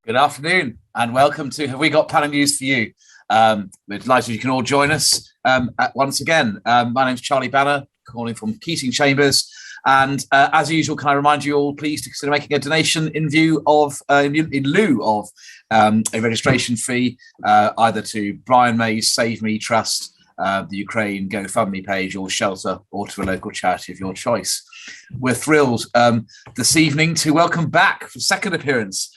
Good afternoon and welcome to Have We Got Planning News for You? We're delighted you can all join us once again. My name's Charlie Banner, calling from Keating Chambers. And as usual, can I remind you all, please to consider making a donation in lieu of a registration fee, either to Brian May's Save Me Trust, the Ukraine GoFundMe page, or Shelter, or to a local charity of your choice. We're thrilled this evening to welcome back for second appearance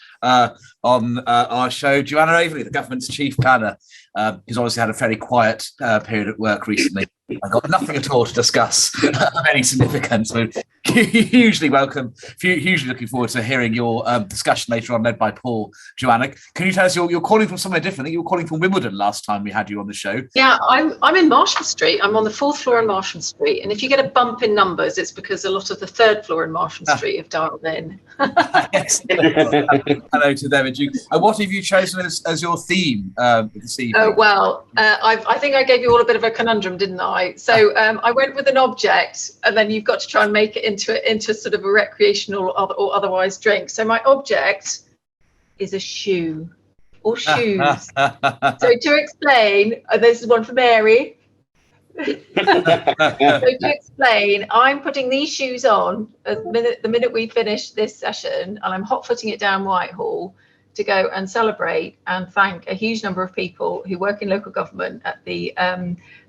on our show, Joanna Averley, the government's chief planner, who's obviously had a fairly quiet period at work recently. I've got nothing at all to discuss of any significance. We're hugely looking forward to hearing your discussion later on, led by Paul. Joanna, can you tell us, you're calling from somewhere different? You were calling from Wimbledon last time we had you on the show. Yeah, I'm in Marshall Street. I'm on the 4th floor in Marshall Street. And if you get a bump in numbers, it's because a lot of the 3rd floor in Marshall Street have dialed in. Hello to them. And what have you chosen as your theme this evening? Oh, well, I think I gave you all a bit of a conundrum, didn't I? So I went with an object, and then you've got to try and make it into sort of a recreational or otherwise drink. So my object is a shoe or shoes. So to explain, this is one for Mary. So to explain, I'm putting these shoes on the minute we finish this session, and I'm hot-footing it down Whitehall to go and celebrate and thank a huge number of people who work in local government at the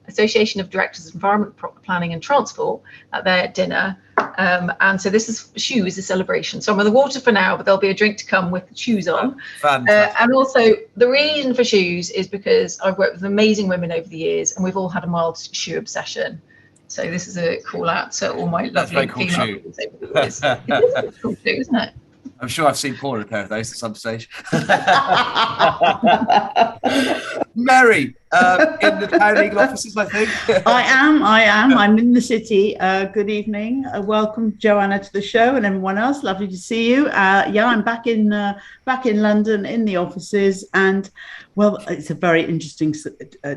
Association of Directors of Environment Planning and Transport at their dinner. And so this is shoes, a celebration. So I'm on the water for now, but there'll be a drink to come with shoes on. And also the reason for shoes is because I've worked with amazing women over the years, and we've all had a mild shoe obsession. So this is a call out to all my lovely female colleagues over the years. It is a cool shoe, isn't it? I'm sure I've seen Paul in a pair of those at some stage. Mary, in the town legal offices, I think. I am. I'm in the city. Good evening. Welcome, Joanna, to the show, and everyone else. Lovely to see you. I'm back in London in the offices, and well, it's a very interesting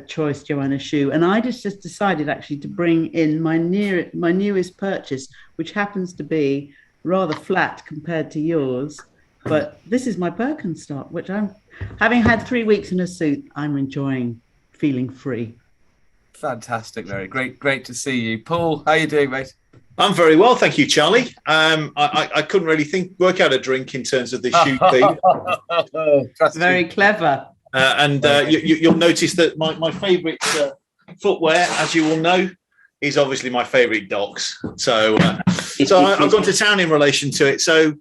choice, Joanna, shoe. And I just decided actually to bring in my newest purchase, which happens to be rather flat compared to yours, but this is my Birkenstock, which I'm having had 3 weeks in a suit. I'm enjoying feeling free. Fantastic, Mary. Great to see you. Paul, how are you doing, mate? I'm very well, thank you, Charlie. I couldn't really work out a drink in terms of the shoe theme. Very clever. You'll notice that my favourite footwear, as you all know, is obviously my favourite Docs. So I've gone to town in relation to it. So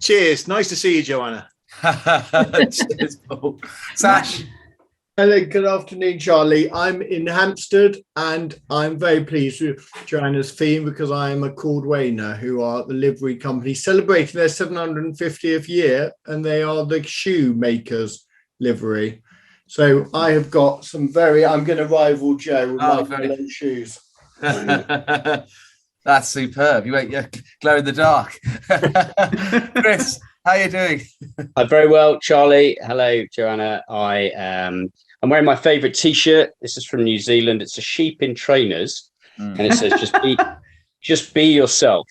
cheers. Nice to see you, Joanna. Cheers, Paul. Sash. Hello, good afternoon, Charlie. I'm in Hampstead, and I'm very pleased with Joanna's theme because I am a Cordwainer, who are the livery company celebrating their 750th year, and they are the shoemakers livery. So I have got some I'm going to rival Joe with my yellow shoes. That's superb. You glow in the dark. Chris, how are you doing? I'm very well, Charlie. Hello, Joanna. I'm wearing my favourite T-shirt. This is from New Zealand. It's a sheep in trainers, and it says just be yourself.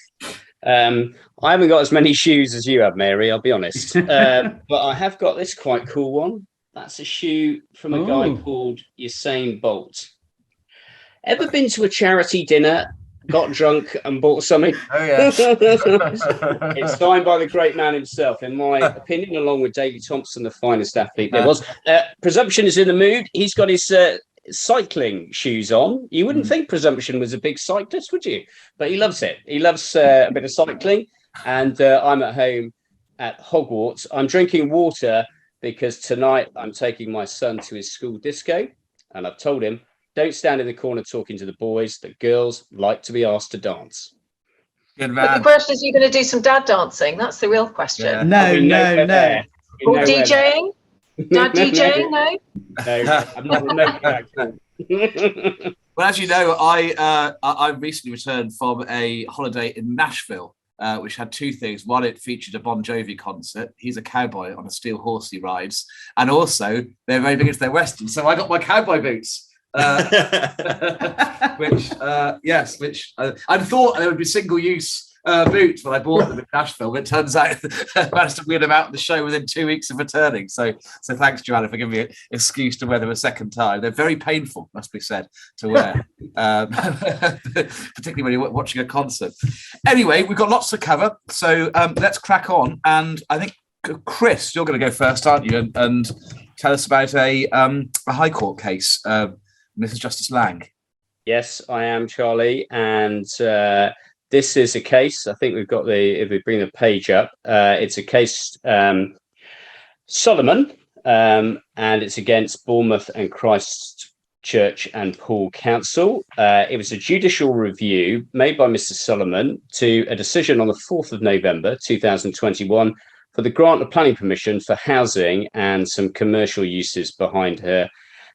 I haven't got as many shoes as you have, Mary, I'll be honest, but I have got this quite cool one. That's a shoe from a guy called Usain Bolt. Ever been to a charity dinner, got drunk and bought something? Oh, yeah. It's signed by the great man himself, in my opinion, along with Davey Thompson, the finest athlete there was. Presumption is in the mood. He's got his cycling shoes on. You wouldn't think Presumption was a big cyclist, would you? But he loves it. He loves a bit of cycling. And I'm at home at Hogwarts. I'm drinking water because tonight I'm taking my son to his school disco. And I've told him, don't stand in the corner talking to the boys. The girls like to be asked to dance. Good man. But the question is, are you going to do some dad dancing? That's the real question. Yeah. No. Or DJing? Dad DJing? No, I'm not. Well, as you know, I recently returned from a holiday in Nashville, which had two things. One, it featured a Bon Jovi concert. He's a cowboy on a steel horse he rides. And also, they're very big into their Western. So I got my cowboy boots. which I thought there would be single use boots when I bought them in Nashville. But it turns out I managed to wheel them out of the show within 2 weeks of returning. So thanks, Joanna, for giving me an excuse to wear them a second time. They're very painful, must be said, to wear, particularly when you're watching a concert. Anyway, we've got lots to cover, so let's crack on. And I think, Chris, you're going to go first, aren't you? And tell us about a High Court case, Mrs. Justice Lang. Yes, I am, Charlie. And this is a case, I think we've got if we bring the page up, it's a case, Solomon, and it's against Bournemouth and Christchurch and Poole Council. It was a judicial review made by Mr. Solomon to a decision on the 4th of November 2021 for the grant of planning permission for housing and some commercial uses behind her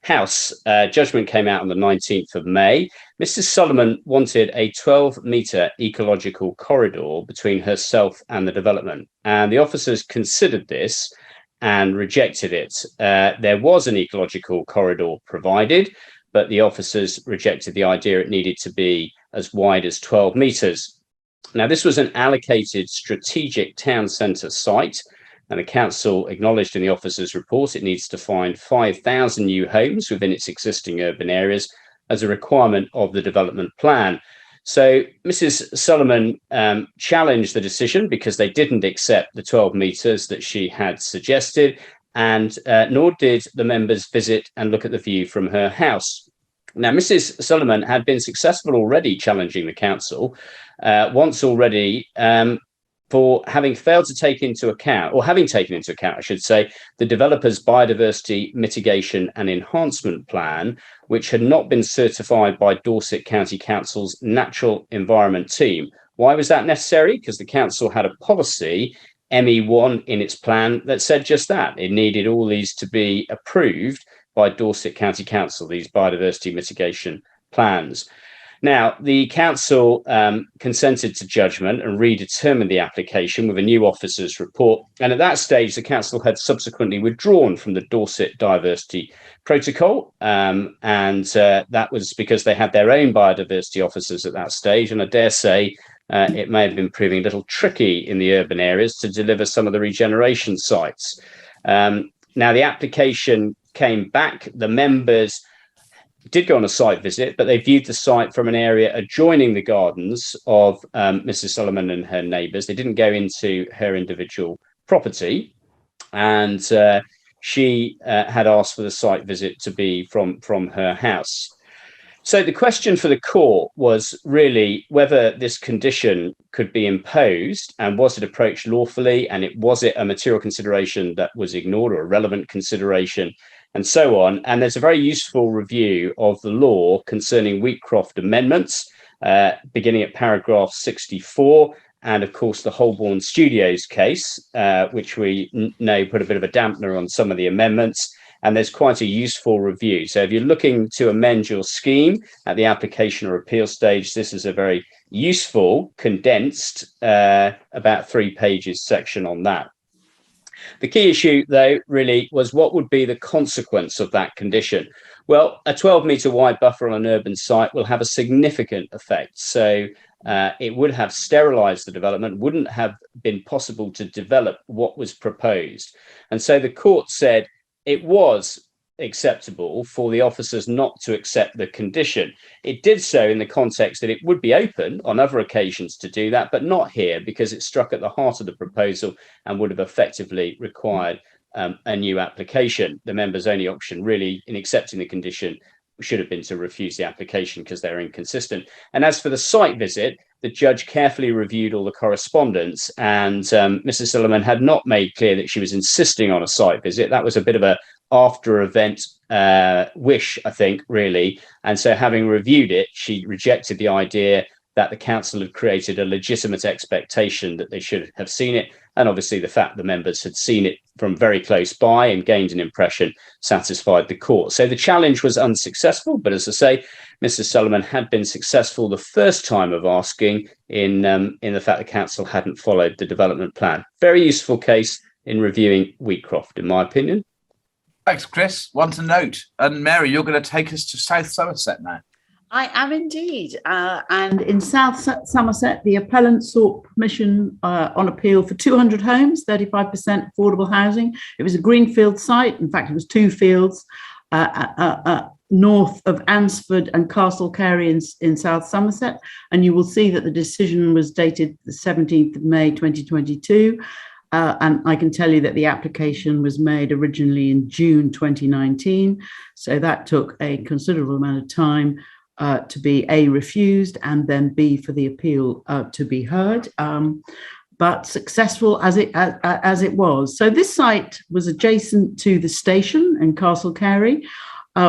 house. Judgment came out on the 19th of May. Mrs. Solomon wanted a 12-metre ecological corridor between herself and the development, and the officers considered this and rejected it. There was an ecological corridor provided, but the officers rejected the idea it needed to be as wide as 12 metres. Now, this was an allocated strategic town centre site, and the council acknowledged in the officers' report it needs to find 5,000 new homes within its existing urban areas as a requirement of the development plan. So Mrs. Solomon challenged the decision because they didn't accept the 12 metres that she had suggested, and nor did the members visit and look at the view from her house. Now, Mrs. Solomon had been successful already challenging the council once already for having failed to take into account, or having taken into account, I should say, the developer's biodiversity mitigation and enhancement plan, which had not been certified by Dorset County Council's natural environment team. Why was that necessary? Because the council had a policy, ME1, in its plan that said just that. It needed all these to be approved by Dorset County Council, these biodiversity mitigation plans. Now, the council consented to judgment and redetermined the application with a new officer's report. And at that stage, the council had subsequently withdrawn from the Dorset Diversity Protocol. And that was because they had their own biodiversity officers at that stage. And I dare say it may have been proving a little tricky in the urban areas to deliver some of the regeneration sites. Now, the application came back. The members did go on a site visit, but they viewed the site from an area adjoining the gardens of Mrs. Solomon and her neighbours. They didn't go into her individual property, and she had asked for the site visit to be from her house. So the question for the court was really whether this condition could be imposed, and was it approached lawfully, and was it a material consideration that was ignored, or a relevant consideration, and so on. And there's a very useful review of the law concerning Wheatcroft amendments, beginning at paragraph 64, and of course the Holborn Studios case, which we know put a bit of a dampener on some of the amendments. And there's quite a useful review. So if you're looking to amend your scheme at the application or appeal stage, this is a very useful, condensed, about 3 pages section on that. The key issue, though, really was what would be the consequence of that condition. Well, a 12-metre wide buffer on an urban site will have a significant effect. So it would have sterilised the development, wouldn't have been possible to develop what was proposed. And so the court said it was acceptable for the officers not to accept the condition. It did so in the context that it would be open on other occasions to do that, but not here, because it struck at the heart of the proposal and would have effectively required a new application. The members' only option really in accepting the condition should have been to refuse the application because they're inconsistent. And as for the site visit, the judge carefully reviewed all the correspondence, and Mrs. Solomon had not made clear that she was insisting on a site visit. That was a bit of a after event wish, I think, really. And so having reviewed it, she rejected the idea that the council had created a legitimate expectation that they should have seen it. And obviously the fact the members had seen it from very close by and gained an impression satisfied the court. So the challenge was unsuccessful. But as I say, Mrs. Solomon had been successful the first time of asking in the fact the council hadn't followed the development plan. Very useful case in reviewing Wheatcroft, in my opinion. Thanks, Chris. One to note. And Mary, you're going to take us to South Somerset now. I am indeed. And in South Somerset, the appellant sought permission on appeal for 200 homes, 35% affordable housing. It was a greenfield site. In fact, it was 2 fields north of Ansford and Castle Carey in South Somerset. And you will see that the decision was dated the 17th of May, 2022. And I can tell you that the application was made originally in June 2019. So that took a considerable amount of time to be A, refused, and then B, for the appeal to be heard. But successful as it was. So this site was adjacent to the station in Castle Carey,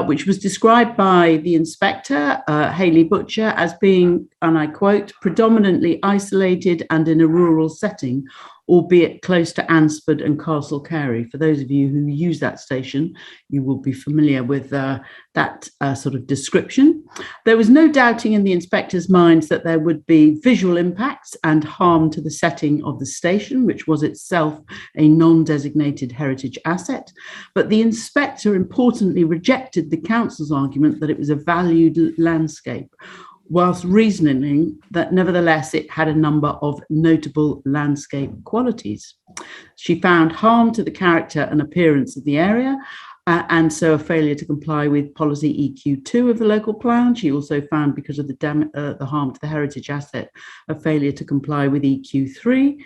which was described by the inspector, Hayley Butcher, as being, and I quote, predominantly isolated and in a rural setting, albeit close to Ansford and Castle Carey. For those of you who use that station, you will be familiar with that sort of description. There was no doubting in the inspector's minds that there would be visual impacts and harm to the setting of the station, which was itself a non-designated heritage asset. But the inspector importantly rejected the council's argument that it was a valued landscape, whilst reasoning that nevertheless it had a number of notable landscape qualities. She found harm to the character and appearance of the area, and so a failure to comply with policy EQ2 of the local plan. She also found, because of the harm to the heritage asset, a failure to comply with EQ3.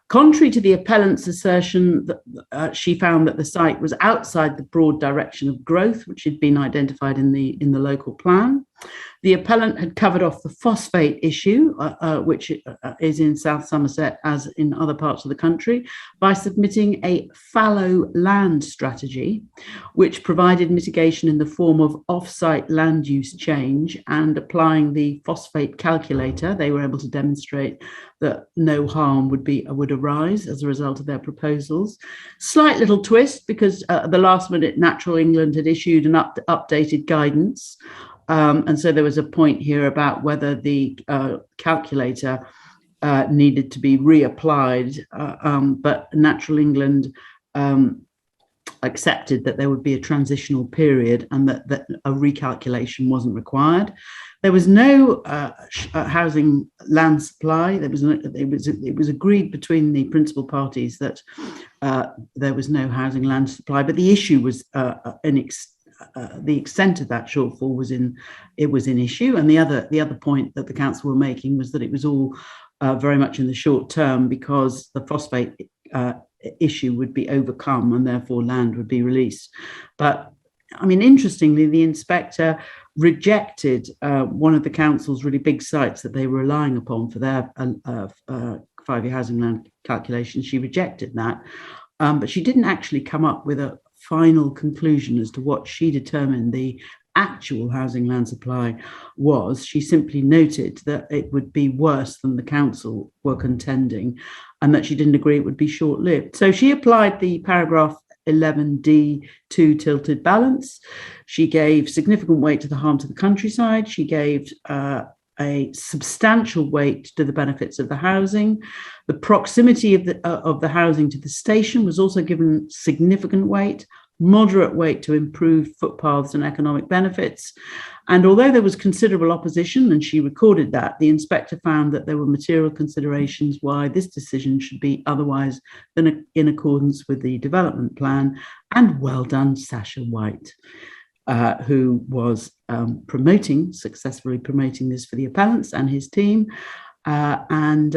Contrary to the appellant's assertion, that she found that the site was outside the broad direction of growth, which had been identified in the local plan. The appellant had covered off the phosphate issue, which is in South Somerset as in other parts of the country, by submitting a fallow land strategy, which provided mitigation in the form of off-site land use change, and applying the phosphate calculator. They were able to demonstrate that no harm would arise as a result of their proposals. Slight little twist, because at the last minute, Natural England had issued an updated guidance. And so there was a point here about whether the calculator needed to be reapplied, but Natural England accepted that there would be a transitional period and that a recalculation wasn't required. There was no housing land supply. It was agreed between the principal parties that there was no housing land supply, but the issue was the extent of that shortfall was in issue. And the other point that the council were making was that it was all very much in the short term, because the phosphate issue would be overcome and therefore land would be released. But I mean, interestingly, the inspector rejected one of the council's really big sites that they were relying upon for their 5-year housing land calculation. She rejected that, but she didn't actually come up with a final conclusion as to what she determined the actual housing land supply was. She simply noted that it would be worse than the council were contending, and that she didn't agree it would be short-lived. So she applied the paragraph 11D2 tilted balance. She gave significant weight to the harm to the countryside. She gave a substantial weight to the benefits of the housing. The proximity of the housing to the station was also given significant weight, moderate weight to improved footpaths and economic benefits. And although there was considerable opposition, and she recorded that, the inspector found that there were material considerations why this decision should be otherwise than in accordance with the development plan. And well done, Sasha White, who was successfully promoting this for the appellants and his team. And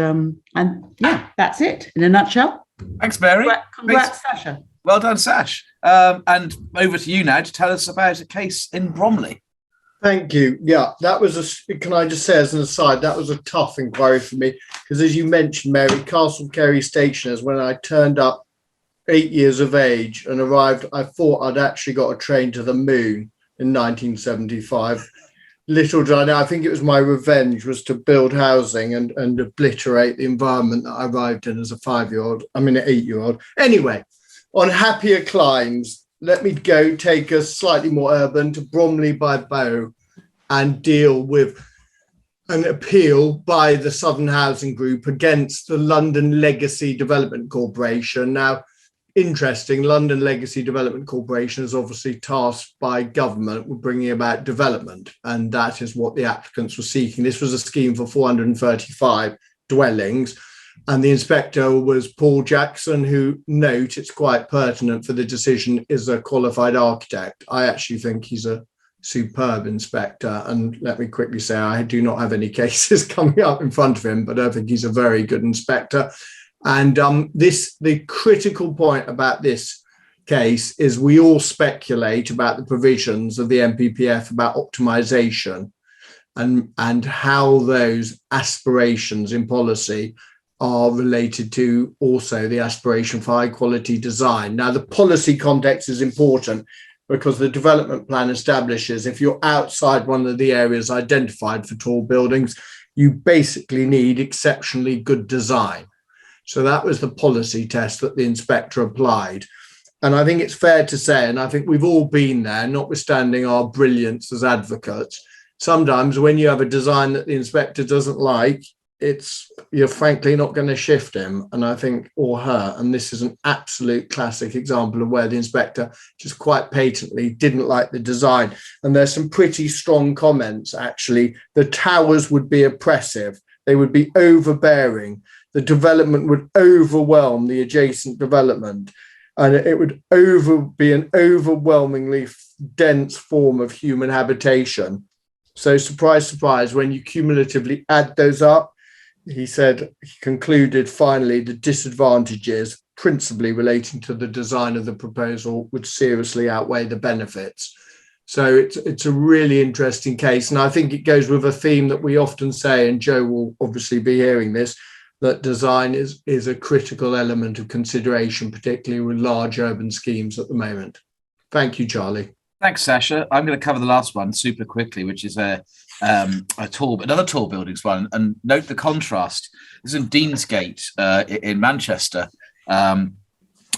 yeah, that's it in a nutshell. Thanks, Mary. Congrats, Sasha. Well done, Sash. And over to you now to tell us about a case in Bromley. Thank you. Yeah, that was can I just say as an aside, that was a tough inquiry for me, because as you mentioned, Mary, Castle Carey Station is when I turned up 8 years of age and arrived. I thought I'd actually got a train to the moon in 1975. Little did I know, I think it was my revenge was to build housing and obliterate the environment that I arrived in as an 8-year-old. Anyway, on happier climes, let me go take us slightly more urban to Bromley by Bow and deal with an appeal by the Southern Housing Group against the London Legacy Development Corporation. Now, interesting, London Legacy Development Corporation is obviously tasked by government with bringing about development, and that is what the applicants were seeking. This was a scheme for 435 dwellings, and the inspector was Paul Jackson, who, note, it's quite pertinent for the decision, is a qualified architect. I actually think he's a superb inspector, and let me quickly say I do not have any cases coming up in front of him, but I think he's a very good inspector. And the critical point about this case is we all speculate about the provisions of the NPPF about optimization and how those aspirations in policy are related to also the aspiration for high quality design. Now, the policy context is important because the development plan establishes if you're outside one of the areas identified for tall buildings, you basically need exceptionally good design. So that was the policy test that the inspector applied. And I think it's fair to say, and I think we've all been there, notwithstanding our brilliance as advocates, sometimes when you have a design that the inspector doesn't like, you're frankly not going to shift him, and I think, or her. And this is an absolute classic example of where the inspector just quite patently didn't like the design. And there's some pretty strong comments, actually. The towers would be oppressive. They would be overbearing. The development would overwhelm the adjacent development, and it would be an overwhelmingly dense form of human habitation. So surprise, surprise, when you cumulatively add those up, he concluded finally the disadvantages, principally relating to the design of the proposal, would seriously outweigh the benefits. So it's a really interesting case. And I think it goes with a theme that we often say, and Joe will obviously be hearing this, that design is a critical element of consideration, particularly with large urban schemes at the moment. Thank you, Charlie. Thanks, Sasha. I'm going to cover the last one super quickly, which is another tall buildings one. And note the contrast. This is in Deansgate in Manchester. And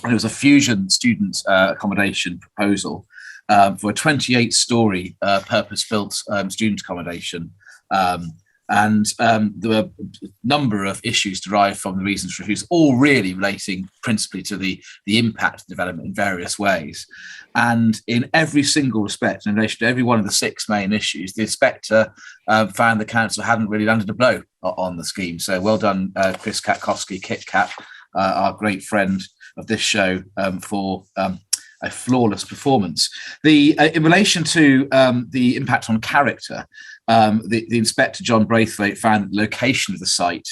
it was a fusion student accommodation proposal for a 28-storey purpose-built student accommodation. And there were a number of issues derived from the reasons for refusal, all really relating principally to the impact of development in various ways. And in every single respect, in relation to every one of the 6 main issues, the inspector found the council hadn't really landed a blow on the scheme. So well done, Chris Katkowski, Kit Kat, our great friend of this show, for a flawless performance. In relation to the impact on character, the inspector, John Braithwaite, found that the location of the site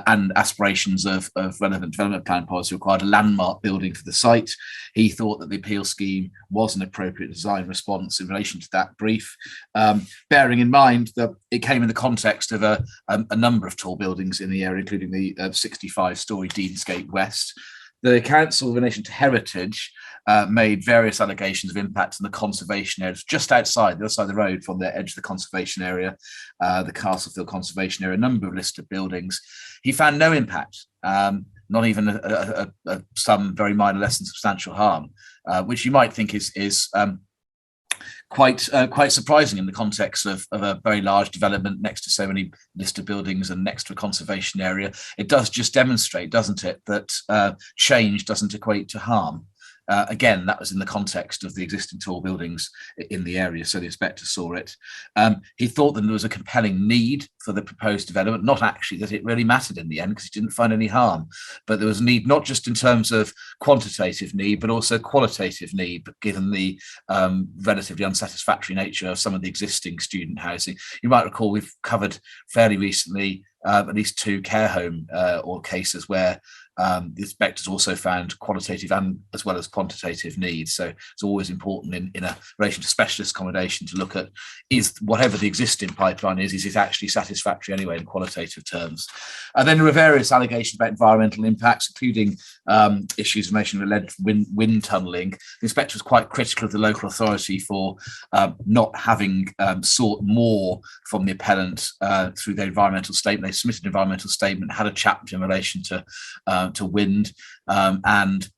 and aspirations of relevant development plan policy required a landmark building for the site. He thought that the appeal scheme was an appropriate design response in relation to that brief, bearing in mind that it came in the context of a number of tall buildings in the area, including the 65-storey Deansgate West. The council, in relation to heritage, made various allegations of impact on the conservation areas just outside the other side of the road from the edge of the conservation area, the Castlefield Conservation Area, a number of listed buildings. He found no impact, not even some very minor, less than substantial harm, which you might think is quite surprising in the context of a very large development next to so many listed buildings and next to a conservation area. It does just demonstrate, doesn't it, that change doesn't equate to harm. Again, that was in the context of the existing tall buildings in the area, so the inspector saw it. He thought that there was a compelling need for the proposed development, not actually that it really mattered in the end because he didn't find any harm, but there was a need not just in terms of quantitative need, but also qualitative need, but given the relatively unsatisfactory nature of some of the existing student housing. You might recall we've covered fairly recently at least 2 care home or cases where the inspectors also found qualitative and as well as quantitative needs. So it's always important in a relation to specialist accommodation to look at, is whatever the existing pipeline is it actually satisfactory anyway in qualitative terms. And then there were various allegations about environmental impacts, including issues in relation to alleged wind tunnelling. The inspector was quite critical of the local authority for not having sought more from the appellant through their environmental statement. They submitted an environmental statement, had a chapter in relation to wind, and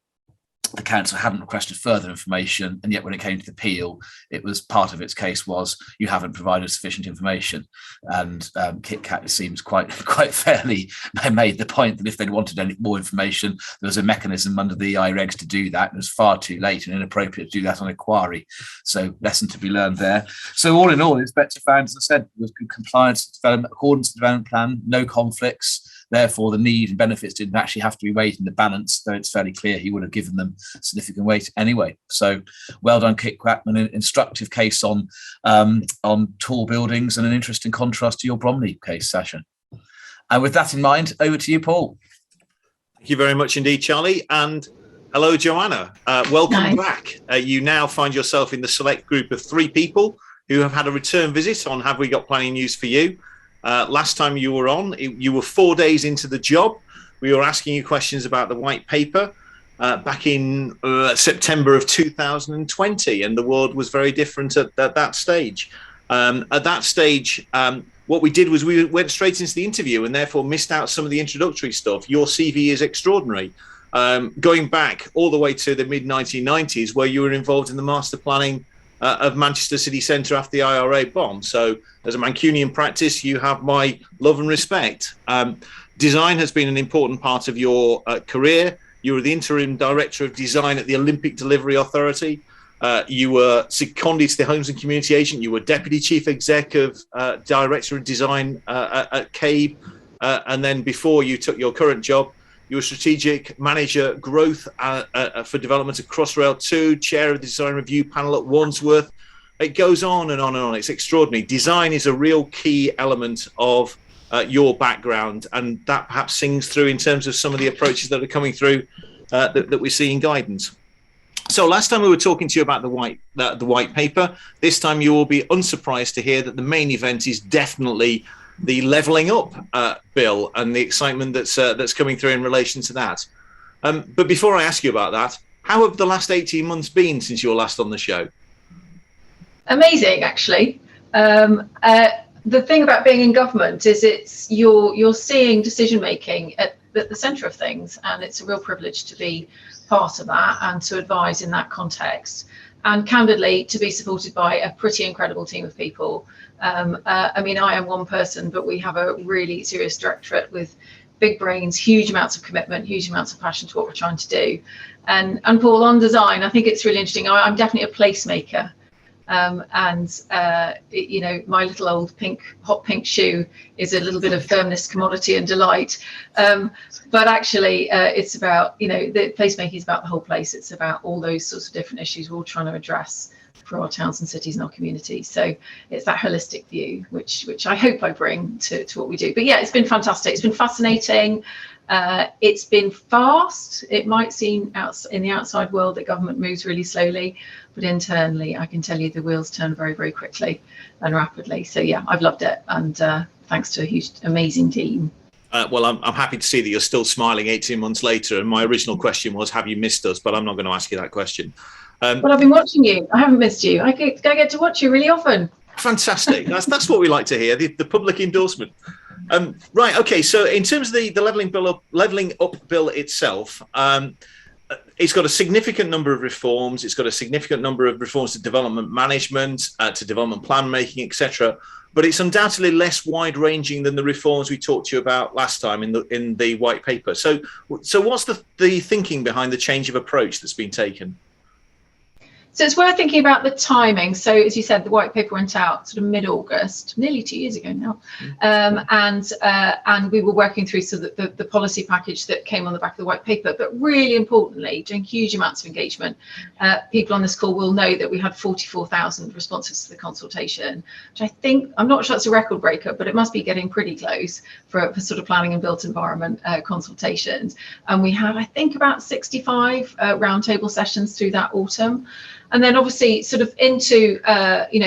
the council hadn't requested further information, and yet when it came to the appeal, it was part of its case was you haven't provided sufficient information. And KitKat seems quite fairly made the point that if they'd wanted any more information, there was a mechanism under the EI regs to do that. It was far too late and inappropriate to do that on inquiry. So lesson to be learned there. So all in all, the inspector found, as I said, was good compliance, development, accordance to the development plan, no conflicts. Therefore, the need and benefits didn't actually have to be weighed in the balance, though it's fairly clear he would have given them significant weight anyway. So well done, KitKat, an instructive case on tall buildings and an interesting contrast to your Bromley case, Sasha. And with that in mind, over to you, Paul. Thank you very much indeed, Charlie. And hello, Joanna. Welcome back. You now find yourself in the select group of 3 people who have had a return visit on Have We Got Planning News for You. Last time you were on, you were 4 days into the job. We were asking you questions about the white paper back in September of 2020, and the world was very different at that stage. At that stage, what we did was we went straight into the interview and therefore missed out some of the introductory stuff. Your CV is extraordinary. Going back all the way to the mid-1990s, where you were involved in the master planning of Manchester city centre after the IRA bomb. So as a Mancunian practice, you have my love and respect. Design has been an important part of your career. You were the interim director of design at the Olympic Delivery Authority. You were seconded to the Homes and Community Agent. You were deputy chief exec of director of design at CABE. And then before you took your current job, you were strategic manager growth for development at Crossrail 2, chair of the design review panel at Wandsworth. It goes on and on and on. It's extraordinary. Design is a real key element of your background, and that perhaps sings through in terms of some of the approaches that are coming through that we see in guidance. So last time we were talking to you about the white paper. This time you will be unsurprised to hear that the main event is definitely the levelling up bill and the excitement that's coming through in relation to that. But before I ask you about that, how have the last 18 months been since you were last on the show? Amazing, actually. The thing about being in government is you're seeing decision making at the centre of things, and it's a real privilege to be part of that and to advise in that context, and candidly to be supported by a pretty incredible team of people. I mean, I am one person, but we have a really serious directorate with big brains, huge amounts of commitment, huge amounts of passion to what we're trying to do. And Paul, on design, I think it's really interesting. I'm definitely a placemaker. You know, my little old hot pink shoe is a little bit of firmness, commodity and delight. But actually, it's about, you know, the placemaking is about the whole place. It's about all those sorts of different issues we're all trying to address for our towns and cities and our communities. So it's that holistic view, which I hope I bring to what we do. But yeah, it's been fantastic. It's been fascinating. It's been fast. It might seem in the outside world that government moves really slowly, but internally, I can tell you the wheels turn very, very quickly and rapidly. So yeah, I've loved it, and thanks to a huge, amazing team. Well, I'm happy to see that you're still smiling 18 months later. And my original question was, have you missed us? But I'm not going to ask you that question. Well, I've been watching you. I haven't missed you. I get to watch you really often. Fantastic. That's what we like to hear, the public endorsement. Right. OK, so in terms of the levelling up bill itself, it's got a significant number of reforms. It's got a significant number of reforms to development management, to development plan making, etc. But it's undoubtedly less wide ranging than the reforms we talked to you about last time in the white paper. So what's the thinking behind the change of approach that's been taken? So it's worth thinking about the timing. So as you said, the white paper went out sort of mid-August, nearly 2 years ago now, and we were working through the policy package that came on the back of the white paper. But really importantly, doing huge amounts of engagement. People on this call will know that we had 44,000 responses to the consultation, which I think, I'm not sure that's a record breaker, but it must be getting pretty close for sort of planning and built environment consultations. And we had, I think, about 65 roundtable sessions through that autumn. And then obviously sort of into,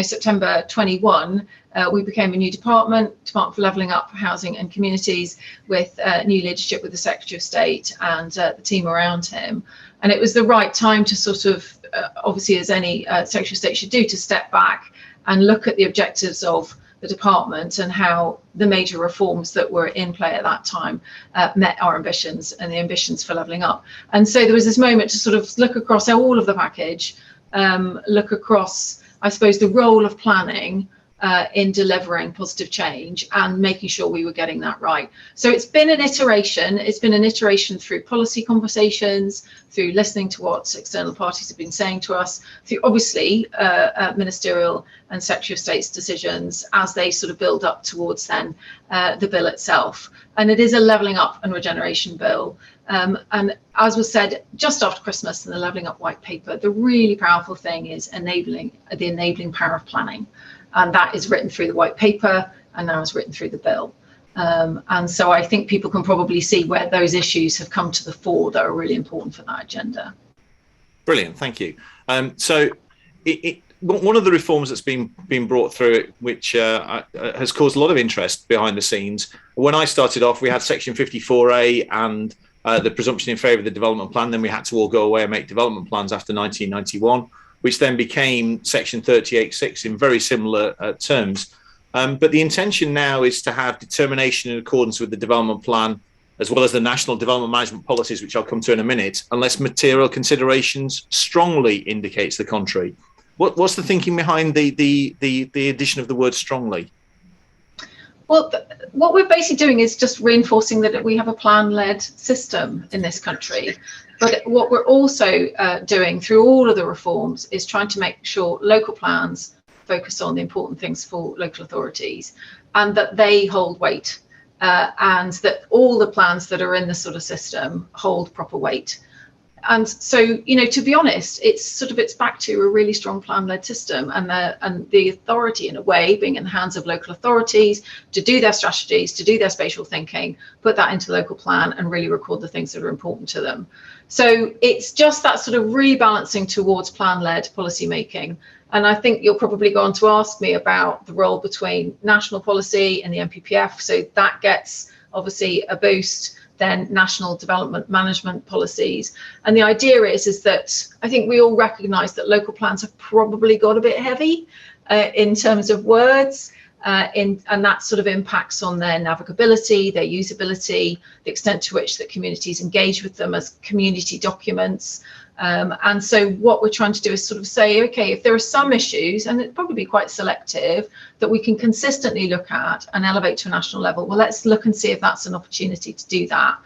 September 21, we became a new Department for Levelling Up Housing and Communities, with new leadership with the Secretary of State and the team around him. And it was the right time to sort of, obviously, as any Secretary of State should do, to step back and look at the objectives of the department and how the major reforms that were in play at that time met our ambitions and the ambitions for levelling up. And so there was this moment to sort of look across all of the package, look across, I suppose, the role of planning in delivering positive change and making sure we were getting that right. So it's been an iteration. It's been an iteration through policy conversations, through listening to what external parties have been saying to us, through obviously ministerial and Secretary of State's decisions as they sort of build up towards then the bill itself. And it is a levelling up and regeneration bill. And as was said just after Christmas in the Levelling Up White Paper, the really powerful thing is the enabling power of planning. And that is written through the white paper and now is written through the bill. And so I think people can probably see where those issues have come to the fore that are really important for that agenda. Brilliant, thank you. So one of the reforms that's been brought through it, which has caused a lot of interest behind the scenes. When I started off, we had Section 54A and the presumption in favour of the development plan. Then we had to all go away and make development plans after 1991. Which then became Section 38(6) in very similar terms. But the intention now is to have determination in accordance with the development plan, as well as the national development management policies, which I'll come to in a minute, unless material considerations strongly indicates the contrary. What's the thinking behind the addition of the word strongly? Well, what we're basically doing is just reinforcing that we have a plan-led system in this country. But what we're also doing through all of the reforms is trying to make sure local plans focus on the important things for local authorities and that they hold weight and that all the plans that are in the sort of system hold proper weight. And so, you know, to be honest, it's back to a really strong plan-led system and the authority, in a way, being in the hands of local authorities to do their strategies, to do their spatial thinking, put that into local plan and really record the things that are important to them. So it's just that sort of rebalancing towards plan-led policy making. And I think you'll probably go on to ask me about the role between national policy and the NPPF. So that gets obviously a boost. Then national development management policies. And the idea is that I think we all recognise that local plans have probably got a bit heavy in terms of words, and that sort of impacts on their navigability, their usability, the extent to which that communities engage with them as community documents. And so what we're trying to do is sort of say, okay, if there are some issues, and it'd probably be quite selective, that we can consistently look at and elevate to a national level, well, let's look and see if that's an opportunity to do that.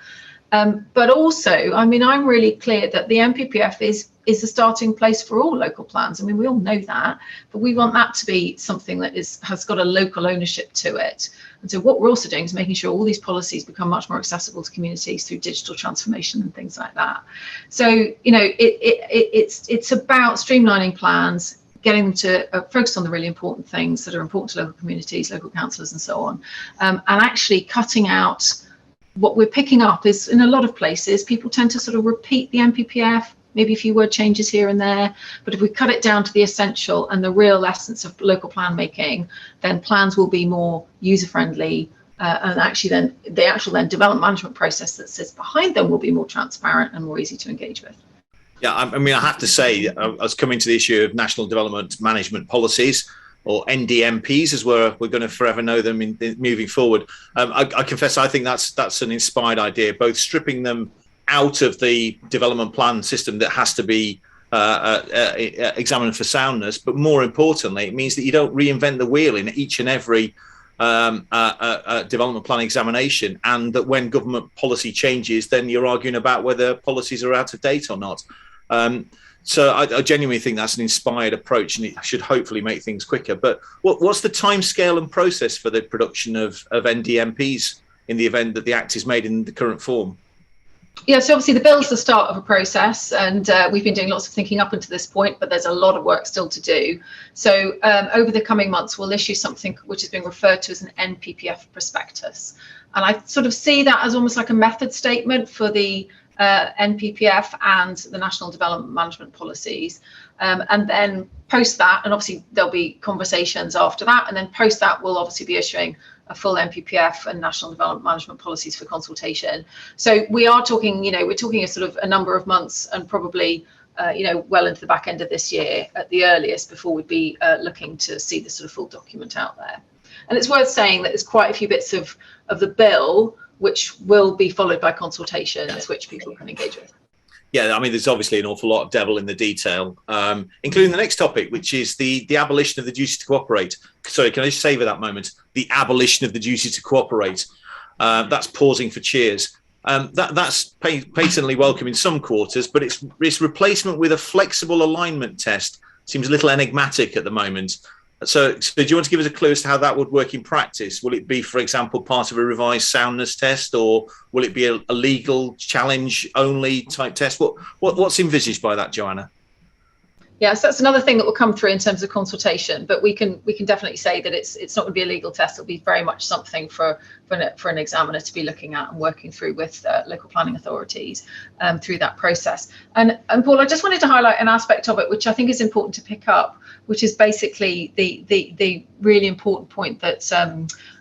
But also, I mean, I'm really clear that the NPPF is the starting place for all local plans. I mean, we all know that, but we want that to be something that has got a local ownership to it. And so what we're also doing is making sure all these policies become much more accessible to communities through digital transformation and things like that. So, you know, it's about streamlining plans, getting them to focus on the really important things that are important to local communities, local councillors and so on, and actually cutting out. What we're picking up is in a lot of places, people tend to sort of repeat the NPPF, maybe a few word changes here and there. But if we cut it down to the essential and the real essence of local plan making, then plans will be more user friendly. And actually then the actual development management process that sits behind them will be more transparent and more easy to engage with. Yeah, I mean, I have to say, I was coming to the issue of national development management policies, or NDMPs, as we're going to forever know them in moving forward. I confess, I think that's an inspired idea, both stripping them out of the development plan system that has to be examined for soundness, but more importantly, it means that you don't reinvent the wheel in each and every development plan examination, and that when government policy changes, then you're arguing about whether policies are out of date or not. So I genuinely think that's an inspired approach, and it should hopefully make things quicker. But what's the timescale and process for the production of NDMPs in the event that the Act is made in the current form? Yeah, so obviously the bill's the start of a process, and we've been doing lots of thinking up until this point, but there's a lot of work still to do. So over the coming months, we'll issue something which is being referred to as an NPPF prospectus. And I sort of see that as almost like a method statement for the NPPF and the National Development Management Policies. And then post that, and obviously there'll be conversations after that, and then post that we'll obviously be issuing a full NPPF and National Development Management Policies for consultation. So we are talking, we're talking a sort of a number of months, and probably well into the back end of this year at the earliest, before we'd be looking to see the sort of full document out there. And it's worth saying that there's quite a few bits of the bill which will be followed by consultations, which people can engage with. Yeah, I mean, there's obviously an awful lot of devil in the detail, including the next topic, which is the abolition of the duty to cooperate. Sorry, can I just savour that moment? The abolition of the duty to cooperate. That's pausing for cheers. That's patently welcome in some quarters, but its replacement with a flexible alignment test seems a little enigmatic at the moment. So do you want to give us a clue as to how that would work in practice? Will it be, for example, part of a revised soundness test, or will it be a legal challenge only type test? What's envisaged by that, Joanna? Yes, that's another thing that will come through in terms of consultation, but we can definitely say that it's not going to be a legal test. It'll be very much something for an examiner to be looking at and working through with local planning authorities through that process. And Paul, I just wanted to highlight an aspect of it which I think is important to pick up, which is basically the really important point that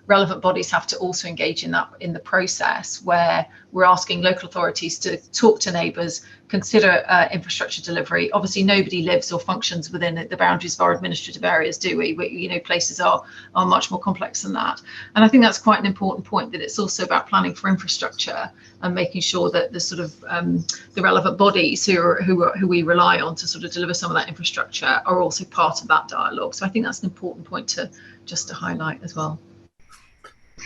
relevant bodies have to also engage in the process, where we're asking local authorities to talk to neighbours, consider infrastructure delivery. Obviously, nobody lives or functions within the boundaries of our administrative areas, do we? Places are much more complex than that. And I think that's quite an important point, that it's also about planning for infrastructure and making sure that the sort of the relevant bodies who we rely on to sort of deliver some of that infrastructure are also part of that dialogue. So I think that's an important point to highlight as well.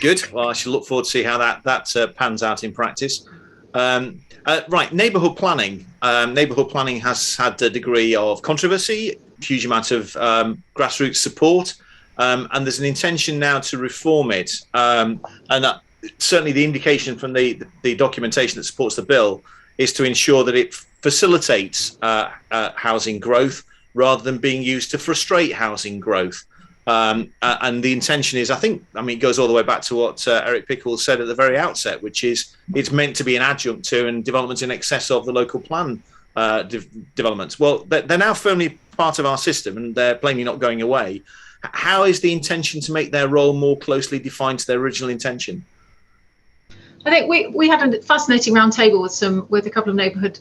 Good. Well, I shall look forward to see how that pans out in practice. Right, neighbourhood planning. Neighbourhood planning has had a degree of controversy, huge amount of grassroots support, and there's an intention now to reform it. And certainly the indication from the documentation that supports the bill is to ensure that it facilitates housing growth rather than being used to frustrate housing growth. And the intention is, it goes all the way back to what Eric Pickles said at the very outset, which is it's meant to be an adjunct to and development in excess of the local plan developments. Well, they're now firmly part of our system and they're plainly not going away. How is the intention to make their role more closely defined to their original intention? I think we had a fascinating roundtable with a couple of neighbourhood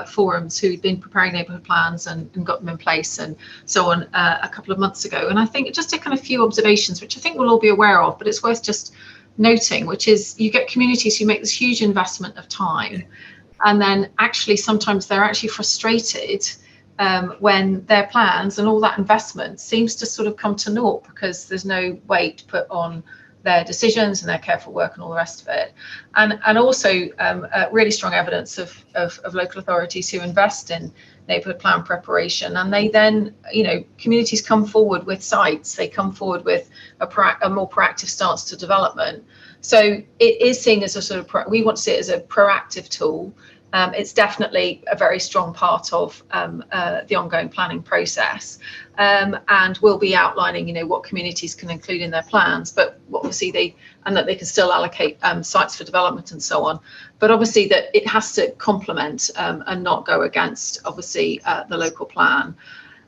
forums who'd been preparing neighbourhood plans and got them in place and so on a couple of months ago. And I think just a kind of few observations, which I think we'll all be aware of, but it's worth just noting, which is you get communities who make this huge investment of time, and then actually sometimes they're actually frustrated when their plans and all that investment seems to sort of come to naught because there's no weight put on their decisions and their careful work and all the rest of it, and also really strong evidence of local authorities who invest in neighbourhood plan preparation, and they then, communities come forward with sites, they come forward with a more proactive stance to development. So it is seen as a sort of we want to see it as a proactive tool. It's definitely a very strong part of the ongoing planning process, and we'll be outlining, what communities can include in their plans, but obviously that they can still allocate sites for development and so on. But obviously that it has to complement and not go against, obviously, the local plan.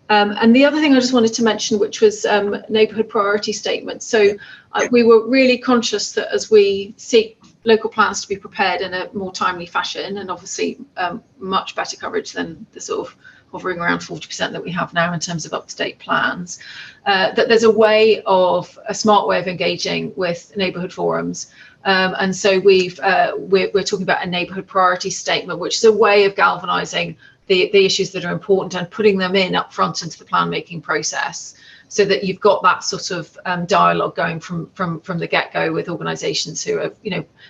And the other thing I just wanted to mention, which was neighbourhood priority statements. So we were really conscious that as we seek local plans to be prepared in a more timely fashion, and obviously much better coverage than the sort of hovering around 40% that we have now in terms of up-to-date plans, that there's a smart way of engaging with neighbourhood forums. And so we're talking about a neighbourhood priority statement, which is a way of galvanising the issues that are important and putting them in up front into the plan making process, so that you've got that sort of dialogue going from the get-go with organisations who are,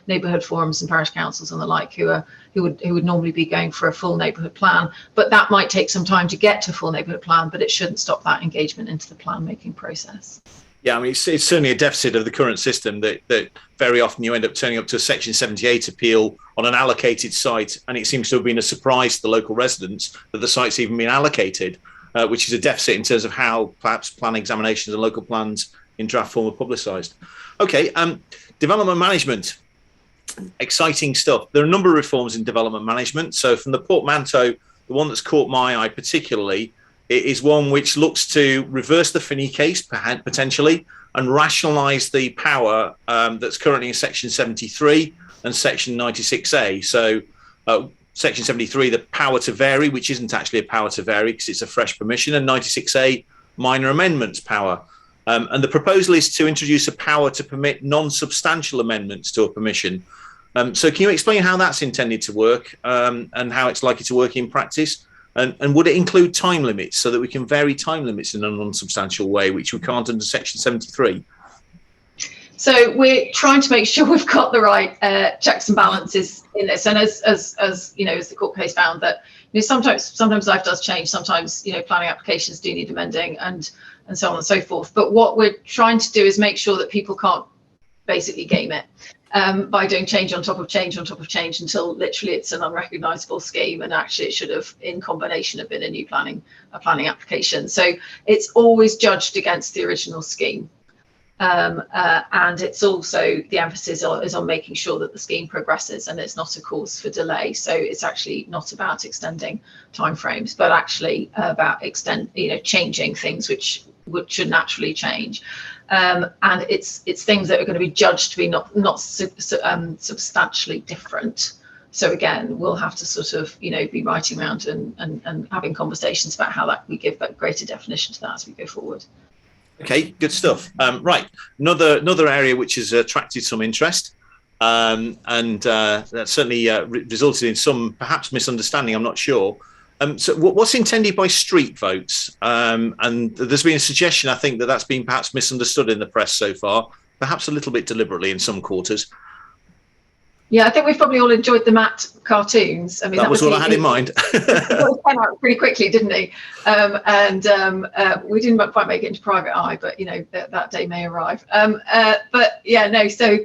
neighbourhood forums and parish councils and the like, who would normally be going for a full neighbourhood plan. But that might take some time to get to a full neighbourhood plan, but it shouldn't stop that engagement into the plan making process. Yeah, it's certainly a deficit of the current system that very often you end up turning up to a Section 78 appeal on an allocated site, and it seems to have been a surprise to the local residents that the site's even been allocated, which is a deficit in terms of how perhaps plan examinations and local plans in draft form are publicised. Okay, development management, exciting stuff. There are a number of reforms in development management. So from the portmanteau, the one that's caught my eye particularly, it is one which looks to reverse the Finney case potentially and rationalise the power that's currently in Section 73 and Section 96A. So Section 73, the power to vary, which isn't actually a power to vary because it's a fresh permission, and 96A, minor amendments power. And the proposal is to introduce a power to permit non-substantial amendments to a permission. So can you explain how that's intended to work and how it's likely to work in practice? And would it include time limits so that we can vary time limits in a non-substantial way, which we can't under Section 73? So we're trying to make sure we've got the right checks and balances in this. And as you know, as the court case found that, you know, sometimes life does change. Sometimes, you know, planning applications do need amending and so on and so forth. But what we're trying to do is make sure that people can't basically game it by doing change on top of change on top of change until literally it's an unrecognisable scheme, and actually it should have in combination have been a planning application. So it's always judged against the original scheme. And it's also the emphasis is on making sure that the scheme progresses and it's not a cause for delay. So it's actually not about extending timeframes, but actually about changing things which should naturally change. And it's things that are going to be judged to be not substantially different. So again, we'll have to sort of be writing around and having conversations about how that we give greater definition to that as we go forward. Okay, good stuff. Right, another area which has attracted some interest, and that certainly resulted in some perhaps misunderstanding. I'm not sure. So, what's intended by street votes? And there's been a suggestion, I think, that's been perhaps misunderstood in the press so far, perhaps a little bit deliberately in some quarters. Yeah, I think we've probably all enjoyed the Matt cartoons. I mean, that was what I had in mind. It came out pretty quickly, didn't he? We didn't quite make it into private eye, but that day may arrive. But yeah, no. So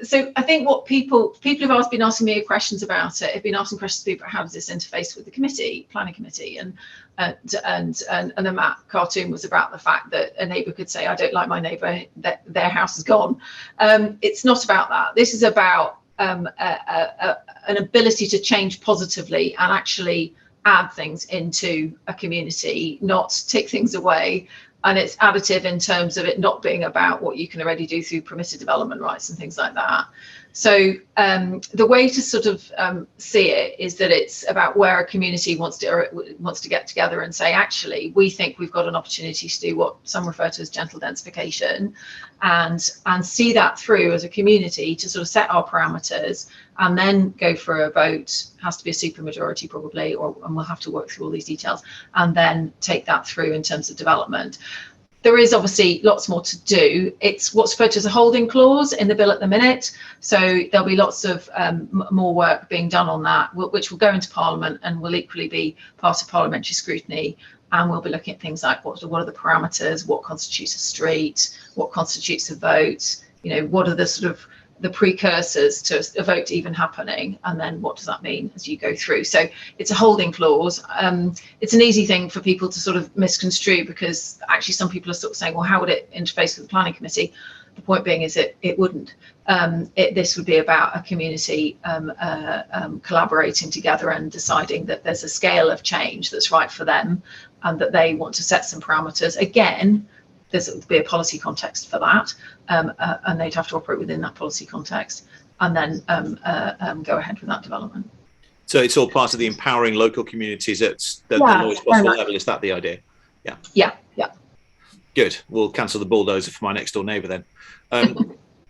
So I think what people have been asking me questions about it. Have been asking questions to me about how does this interface with the planning committee, and the Matt cartoon was about the fact that a neighbour could say, I don't like my neighbour, that their house is gone. It's not about that. This is about an ability to change positively and actually add things into a community, not take things away. And it's additive in terms of it not being about what you can already do through permitted development rights and things like that. So the way to sort of see it is that it's about where a community wants to get together and say, actually, we think we've got an opportunity to do what some refer to as gentle densification, and see that through as a community to sort of set our parameters and then go for a vote. Has to be a supermajority probably, and we'll have to work through all these details and then take that through in terms of development. There is obviously lots more to do. It's what's referred to as a holding clause in the bill at the minute. So there'll be lots of more work being done on that, which will go into Parliament and will equally be part of parliamentary scrutiny. And we'll be looking at things like what are the parameters, what constitutes a street, what constitutes a vote, what are the sort of the precursors to a vote even happening, and then what does that mean as you go through. So it's a holding clause. It's an easy thing for people to sort of misconstrue, because actually some people are sort of saying, well, how would it interface with the planning committee? The point being is it wouldn't. This would be about a community collaborating together and deciding that there's a scale of change that's right for them and that they want to set some parameters. Again, there'd be a policy context for that, and they'd have to operate within that policy context and then go ahead with that development. So it's all part of the empowering local communities at the lowest possible level. Is that the idea? Yeah. Good. We'll cancel the bulldozer for my next door neighbour then.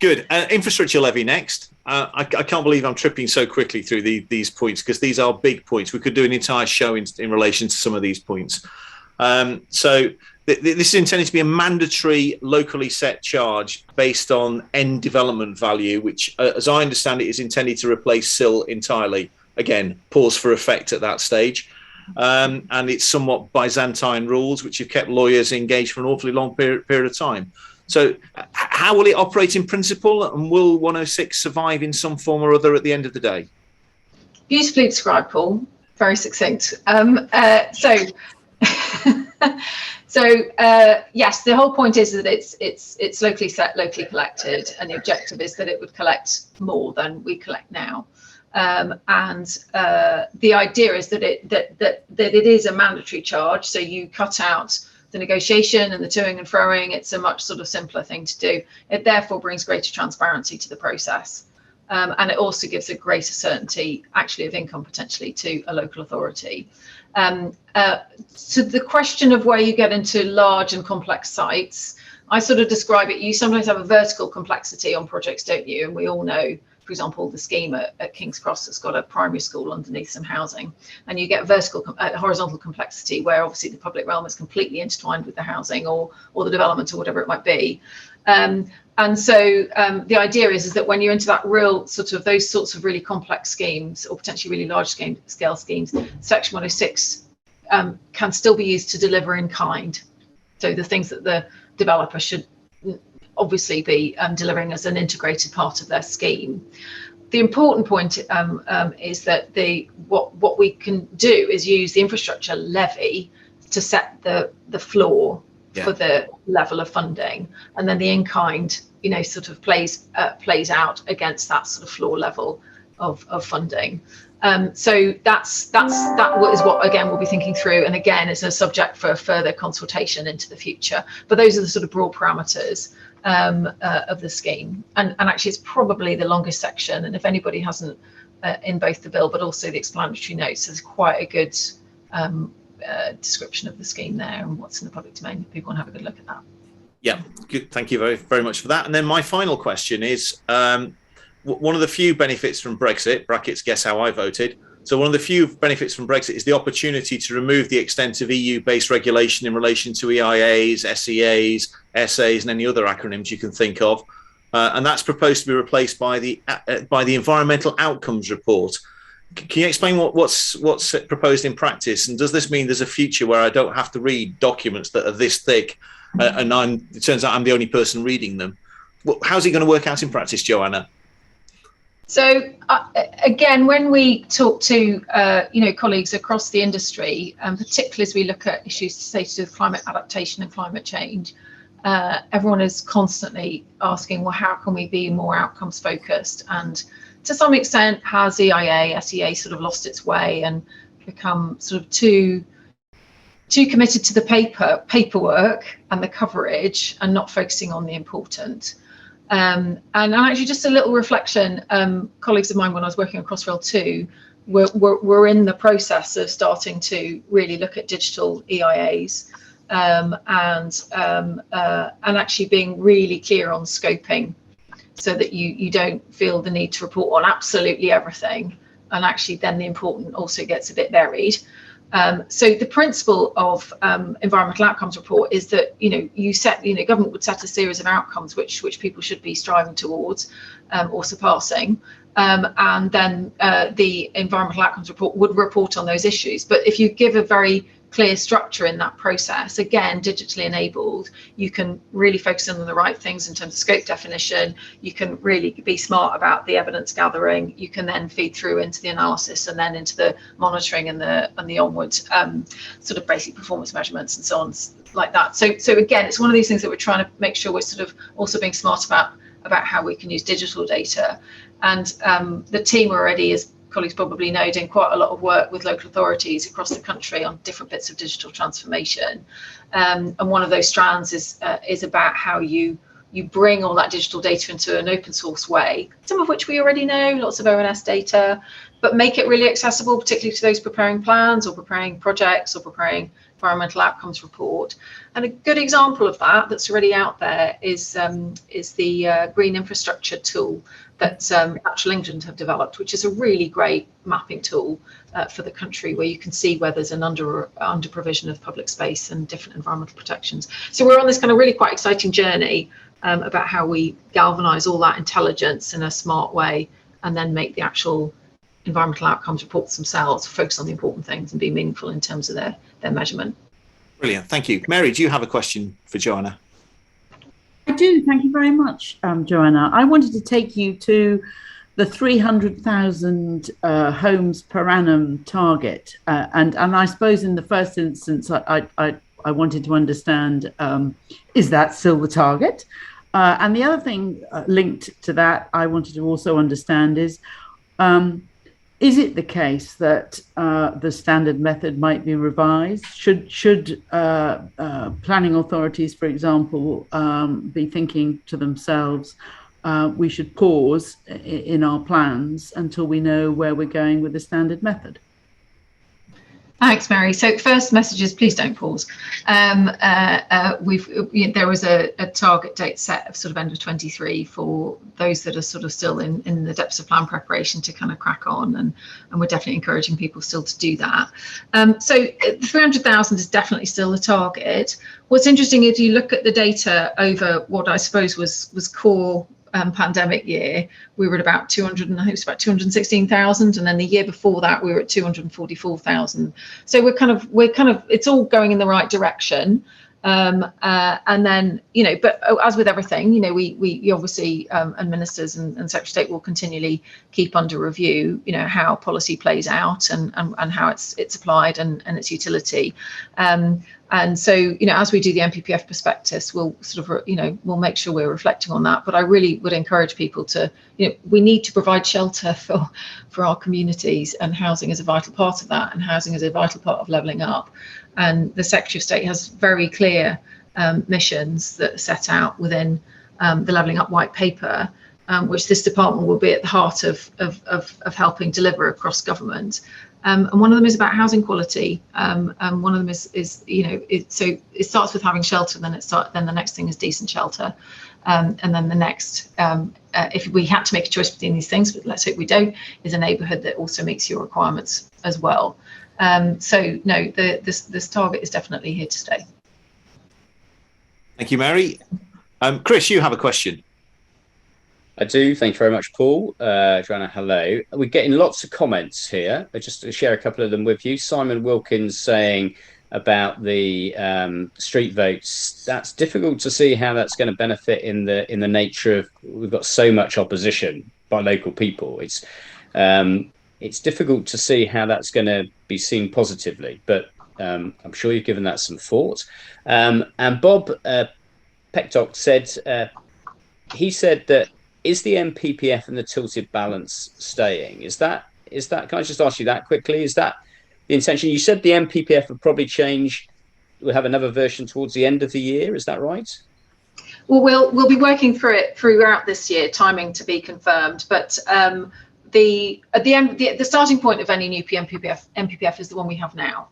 Good. Infrastructure levy next. I can't believe I'm tripping so quickly through these points, because these are big points. We could do an entire show in relation to some of these points. So this is intended to be a mandatory locally set charge based on end development value, which, as I understand it, is intended to replace SIL entirely. Again, pause for effect at that stage. And it's somewhat Byzantine rules, which have kept lawyers engaged for an awfully long period of time. So how will it operate in principle, and will 106 survive in some form or other at the end of the day? Beautifully described, Paul. Very succinct. Yes, the whole point is that it's locally set, locally collected, and the objective is that it would collect more than we collect now. The idea is that it is a mandatory charge, so you cut out the negotiation and the toing and froing. It's a much sort of simpler thing to do. It therefore brings greater transparency to the process. And it also gives a greater certainty, actually, of income potentially to a local authority. So the question of where you get into large and complex sites, I sort of describe it, you sometimes have a vertical complexity on projects, don't you? And we all know, for example, the scheme at King's Cross that's got a primary school underneath some housing, and you get horizontal complexity where obviously the public realm is completely intertwined with the housing or the development or whatever it might be. And so the idea is that when you're into that real sort of those sorts of really complex schemes or potentially really large scale schemes, Section 106 can still be used to deliver in kind. So the things that the developer should obviously be delivering as an integrated part of their scheme. The important point is that what we can do is use the infrastructure levy to set the floor for the level of funding, and then the in-kind, sort of plays out against that sort of floor level of funding. So that is what, again, we'll be thinking through, and again, is a subject for further consultation into the future. But those are the sort of broad parameters of the scheme, and actually, it's probably the longest section. And if anybody hasn't, in both the bill but also the explanatory notes, there's quite a good description of the scheme there and what's in the public domain. If people want to have a good look at that. Yeah, good. Thank you very, very much for that. And then my final question is, one of the few benefits from Brexit, brackets, guess how I voted. So one of the few benefits from Brexit is the opportunity to remove the extent of EU-based regulation in relation to EIAs, SEAs, SAs, and any other acronyms you can think of. And that's proposed to be replaced by the Environmental Outcomes Report. Can you explain what's proposed in practice? And does this mean there's a future where I don't have to read documents that are this thick and it turns out I'm the only person reading them? How's it going to work out in practice, Joanna? So again, when we talk to colleagues across the industry, and particularly as we look at issues to do with climate adaptation and climate change, everyone is constantly asking, well, how can we be more outcomes focused? And to some extent, has EIA, SEA sort of lost its way and become sort of too committed to the paperwork and the coverage and not focusing on the important? And actually, just a little reflection, colleagues of mine, when I was working on Crossrail 2, were in the process of starting to really look at digital EIAs and actually being really clear on scoping, so that you don't feel the need to report on absolutely everything, and actually then the important also gets a bit buried. So the principle of environmental outcomes report is that government would set a series of outcomes which people should be striving towards or surpassing, and then the environmental outcomes report would report on those issues. But if you give a very clear structure in that process, again, digitally enabled, you can really focus on the right things in terms of scope definition. You can really be smart about the evidence gathering. You can then feed through into the analysis and then into the monitoring and the onward sort of basic performance measurements and so on, like that. So again, it's one of these things that we're trying to make sure we're sort of also being smart about how we can use digital data. And the team already is, colleagues probably know, doing quite a lot of work with local authorities across the country on different bits of digital transformation. And one of those strands is about how you bring all that digital data into an open source way, some of which we already know, lots of ONS data, but make it really accessible, particularly to those preparing plans or preparing projects or preparing environmental outcomes report. And a good example of that that's already out there is the green infrastructure tool that Natural England have developed, which is a really great mapping tool for the country, where you can see where there's an under provision of public space and different environmental protections. So we're on this kind of really quite exciting journey about how we galvanise all that intelligence in a smart way, and then make the actual environmental outcomes reports themselves focus on the important things and be meaningful in terms of their measurement. Brilliant, thank you. Mary, do you have a question for Joanna? I do, thank you very much, Joanna. I wanted to take you to the 300,000 homes per annum target, and I suppose in the first instance, I wanted to understand, is that still the target? And the other thing linked to that I wanted to also understand is it the case that the standard method might be revised? Should planning authorities, for example, be thinking to themselves, we should pause in our plans until we know where we're going with the standard method. Thanks, Mary. So first message is please don't pause. There was a target date set of sort of end of 23 for those that are sort of still in the depths of plan preparation to kind of crack on, and we're definitely encouraging people still to do that. So 300,000 is definitely still the target. What's interesting, if you look at the data over what I suppose was core pandemic year, we were at about 216,000, and then the year before that we were at 244,000. So we're kind of it's all going in the right direction. And then, but as with everything, we obviously and ministers and Secretary of State will continually keep under review, how policy plays out and how it's applied and its utility. And so, as we do the NPPF prospectus, we'll sort of, we'll make sure we're reflecting on that. But I really would encourage people to, we need to provide shelter for our communities, and housing is a vital part of that, and housing is a vital part of levelling up. And the Secretary of State has very clear missions that are set out within the Levelling Up White Paper, which this department will be at the heart of helping deliver across government. And one of them is about housing quality. And one of them is so it starts with having shelter, then the next thing is decent shelter. And then the next, if we had to make a choice between these things, but let's hope we don't, is a neighbourhood that also meets your requirements as well. So no, this target is definitely here to stay. Thank you, Mary. Chris, you have a question. I do. Thank you very much, Paul. Joanna, hello. We're getting lots of comments here. Just to share a couple of them with you. Simon Wilkins saying about the street votes. That's difficult to see how that's going to benefit in the nature of, we've got so much opposition by local people. It's difficult to see how that's going to be seen positively, but I'm sure you've given that some thought. And Bob Pecktock said, he said that, is the NPPF and the tilted balance staying? Is that, can I just ask you that quickly? Is that the intention? You said the NPPF would probably change, we'll have another version towards the end of the year, is that right? Well, we'll be working through it throughout this year, timing to be confirmed, but the starting point of any new NPPF is the one we have now.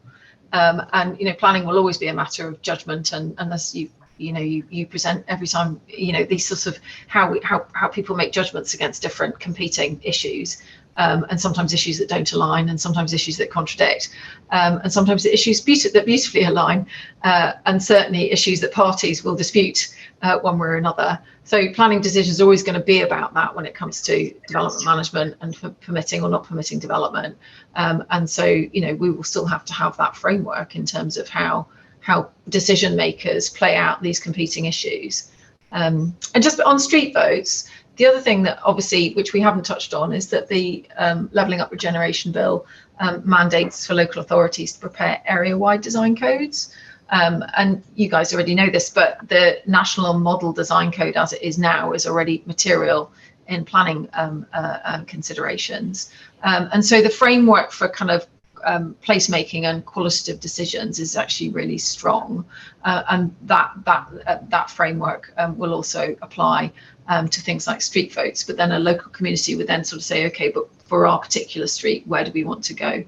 And planning will always be a matter of judgment, and unless you present every time, these sorts of how people make judgments against different competing issues, and sometimes issues that don't align, and sometimes issues that contradict, and sometimes the issues that beautifully align, and certainly issues that parties will dispute one way or another. So planning decisions are always going to be about that when it comes to development management and for permitting or not permitting development. And so, we will still have to have that framework in terms of how decision makers play out these competing issues. And just on street votes, the other thing that obviously, which we haven't touched on, is that the Levelling Up Regeneration Bill mandates for local authorities to prepare area-wide design codes. And you guys already know this, but the National Model Design Code as it is now is already material in planning considerations. And so the framework for kind of placemaking and qualitative decisions is actually really strong, and that framework will also apply to things like street votes. But then a local community would then sort of say, okay, but for our particular street, where do we want to go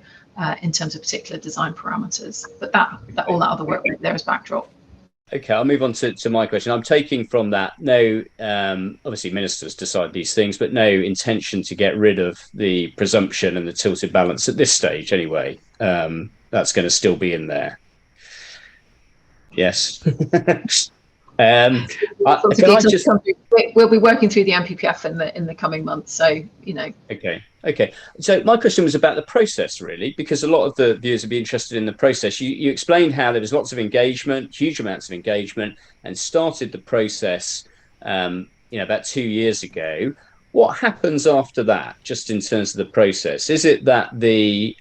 in terms of particular design parameters? But that all that other work there is backdrop. Okay, I'll move on to my question. I'm taking from that, no, obviously ministers decide these things, but no intention to get rid of the presumption and the tilted balance at this stage anyway. That's going to still be in there. Yes. We'll be working through the NPPF in the coming months, so Okay. So my question was about the process, really, because a lot of the viewers would be interested in the process. You explained how there was lots of engagement, huge amounts of engagement, and started the process, about 2 years ago. What happens after that, just in terms of the process? Is it that the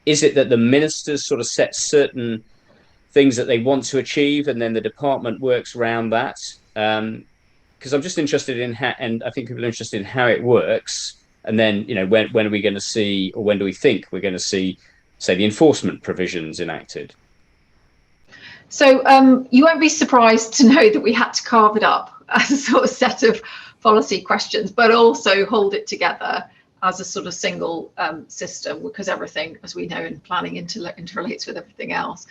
ministers sort of set certain things that they want to achieve, and then the department works around that? Because I'm just interested in how, and I think people are interested in how it works. And then, when are we going to see, or when do we think we're going to see, say, the enforcement provisions enacted? So you won't be surprised to know that we had to carve it up. as a sort of set of policy questions, but also hold it together as a sort of single system, because everything, as we know in planning, interrelates with everything else.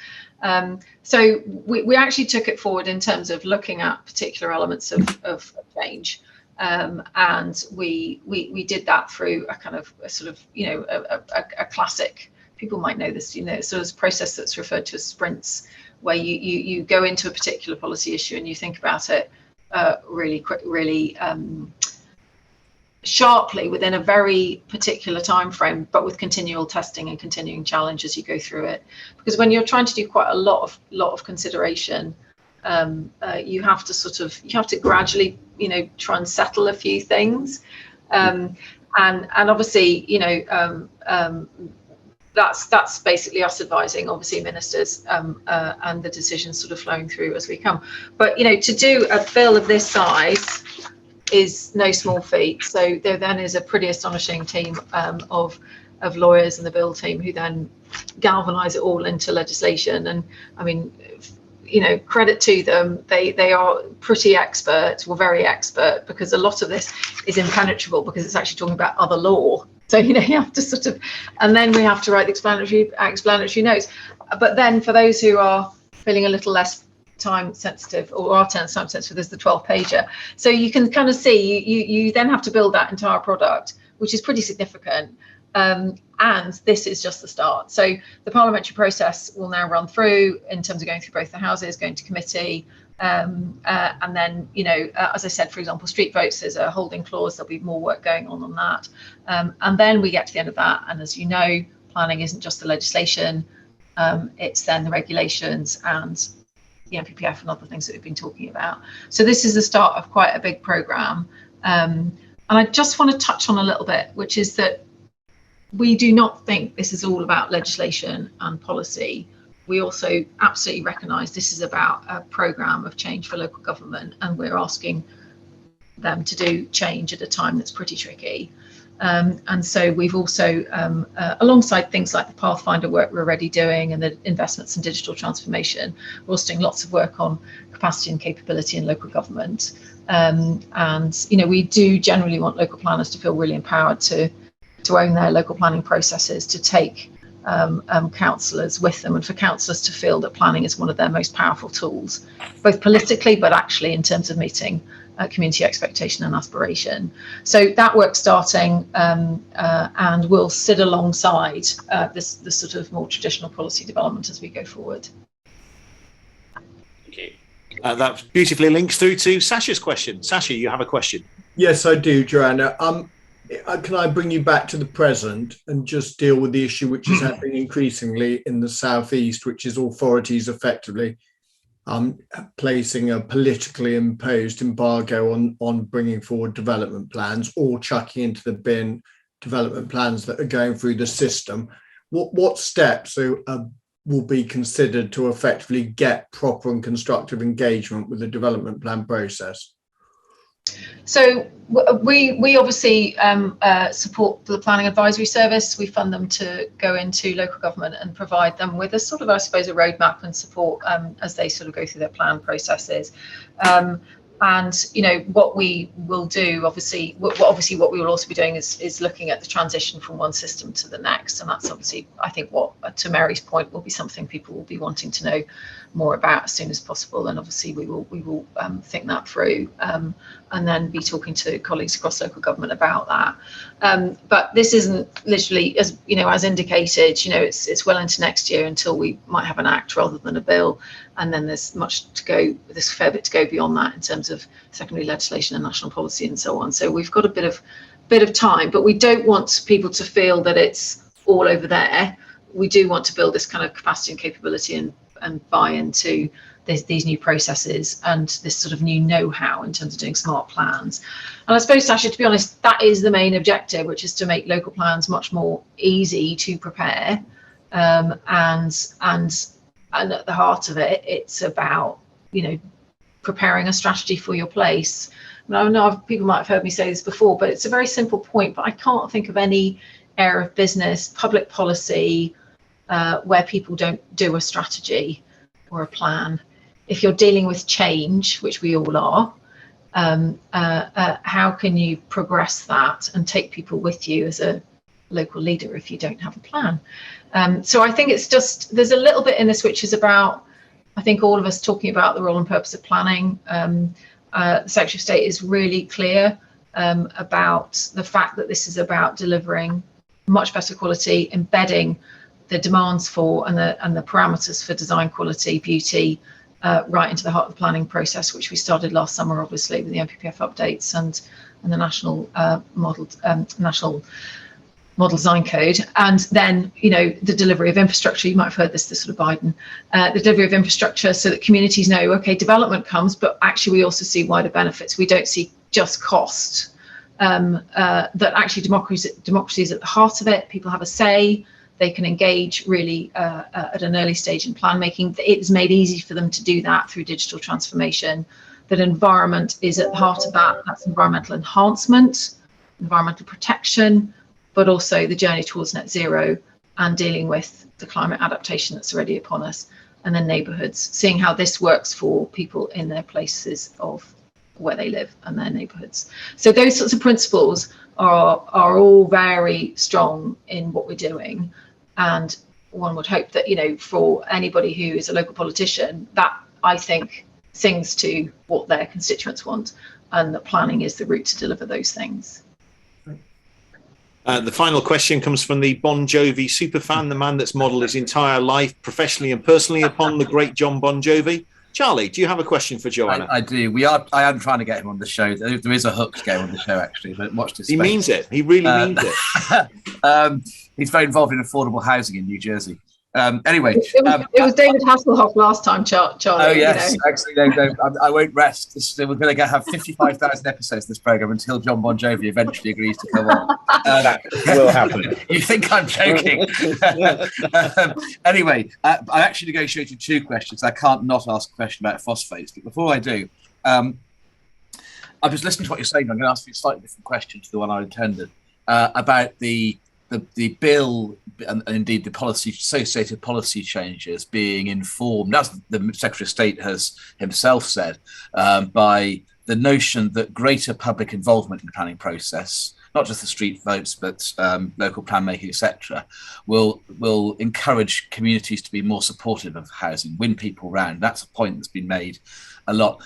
So we actually took it forward in terms of looking at particular elements of change. And we did that through a kind of a classic, people might know this, sort of process that's referred to as sprints, where you go into a particular policy issue and you think about it really sharply within a very particular time frame, but with continual testing and continuing challenge as you go through it. Because when you're trying to do quite a lot of consideration, you have to gradually try and settle a few things, and obviously that's basically us advising obviously ministers and the decisions sort of flowing through as we come. But to do a bill of this size is no small feat. So there then is a pretty astonishing team of lawyers and the bill team who then galvanise it all into legislation. And I mean, credit to them, they are pretty expert, well, very expert, because a lot of this is impenetrable because it's actually talking about other law. So you have to and then we have to write the explanatory notes. But then for those who are feeling a little less time sensitive, or are time sensitive, there's the 12-pager. So you can kind of see you then have to build that entire product, which is pretty significant. And this is just the start. So the parliamentary process will now run through in terms of going through both the houses, going to committee, and then as I said, for example, street votes, there's a holding clause, there'll be more work going on that, and then we get to the end of that, and as you know, planning isn't just the legislation, it's then the regulations and the NPPF and other things that we've been talking about. So this is the start of quite a big programme, and I just want to touch on a little bit, which is that we do not think this is all about legislation and policy. We also absolutely recognise this is about a programme of change for local government, and we're asking them to do change at a time that's pretty tricky. And so we've also, alongside things like the Pathfinder work we're already doing and the investments in digital transformation, we're also doing lots of work on capacity and capability in local government. And we do generally want local planners to feel really empowered to own their local planning processes, to take councillors with them, and for councillors to feel that planning is one of their most powerful tools, both politically but actually in terms of meeting community expectation and aspiration. So that work's starting, and will sit alongside this sort of more traditional policy development as we go forward. Okay. That beautifully links through to Sasha's question. Sasha, you have a question? Yes, I do, Joanna. Can I bring you back to the present and just deal with the issue which is happening increasingly in the southeast, which is authorities effectively placing a politically imposed embargo on bringing forward development plans, or chucking into the bin development plans that are going through the system? What steps will be considered to effectively get proper and constructive engagement with the development plan process? So we obviously support the Planning Advisory Service. We fund them to go into local government and provide them with a sort of, I suppose, a roadmap and support as they sort of go through their plan processes. And what we will do, obviously what we will also be doing is looking at the transition from one system to the next, and that's obviously, I think, what, to Mary's point, will be something people will be wanting to know more about as soon as possible. And obviously we will think that through, and then be talking to colleagues across local government about that. But this isn't literally, as indicated, it's well into next year until we might have an act rather than a bill. And then there's much to go, there's a fair bit to go beyond that in terms of secondary legislation and national policy and so on. So we've got a bit of time, but we don't want people to feel that it's all over there. We do want to build this kind of capacity and capability and buy into these new processes and this sort of new know-how in terms of doing smart plans. And I suppose, Sasha, to be honest, that is the main objective, which is to make local plans much more easy to prepare. And at the heart of it, it's about, preparing a strategy for your place. I know people might have heard me say this before, but it's a very simple point, but I can't think of any area of business, public policy, where people don't do a strategy or a plan. If you're dealing with change, which we all are, how can you progress that and take people with you as a local leader if you don't have a plan? So I think it's just, there's a little bit in this which is about, I think all of us talking about the role and purpose of planning. The Secretary of State is really clear about the fact that this is about delivering much better quality, embedding the demands for and the parameters for design quality, beauty, right into the heart of the planning process, which we started last summer, obviously, with the NPPF updates and the national model design code. And then, you know, the delivery of infrastructure. You might have heard this sort of Biden, the delivery of infrastructure, so that communities know, okay, development comes, but actually we also see wider benefits. We don't see just cost, that actually democracy is at the heart of it. People have a say. They can engage really at an early stage in plan making. It's made easy for them to do that through digital transformation. That environment is at the heart of that. That's environmental enhancement, environmental protection, but also the journey towards net zero and dealing with the climate adaptation that's already upon us. And then neighbourhoods, seeing how this works for people in their places of where they live and their neighbourhoods. So those sorts of principles are all very strong in what we're doing. And one would hope that, you know, for anybody who is a local politician, that I think sings to what their constituents want, and that planning is the route to deliver those things. The final question comes from the Bon Jovi superfan, the man that's modelled his entire life professionally and personally upon the great John Bon Jovi. Charlie, do you have a question for Joanna? I do. I am trying to get him on the show. There is a hook to get him on the show, actually, but watch this. He means it. He really means it. He's very involved in affordable housing in New Jersey. Anyway, it was David Hasselhoff last time, Charlie. Oh yes, you know. actually, no, I won't rest. We're going to have 55,000 episodes of this program until John Bon Jovi eventually agrees to come on. That will happen. You think I'm joking? Anyway, I actually negotiated 2 questions. I can't not ask a question about phosphates, but before I do, I was listening to what you're saying. I'm going to ask you a slightly different question to the one I intended about the bill and indeed the associated policy changes being informed, as the Secretary of State has himself said, by the notion that greater public involvement in the planning process, not just the street votes, but local plan making, etc., will encourage communities to be more supportive of housing, win people round. That's a point that's been made a lot.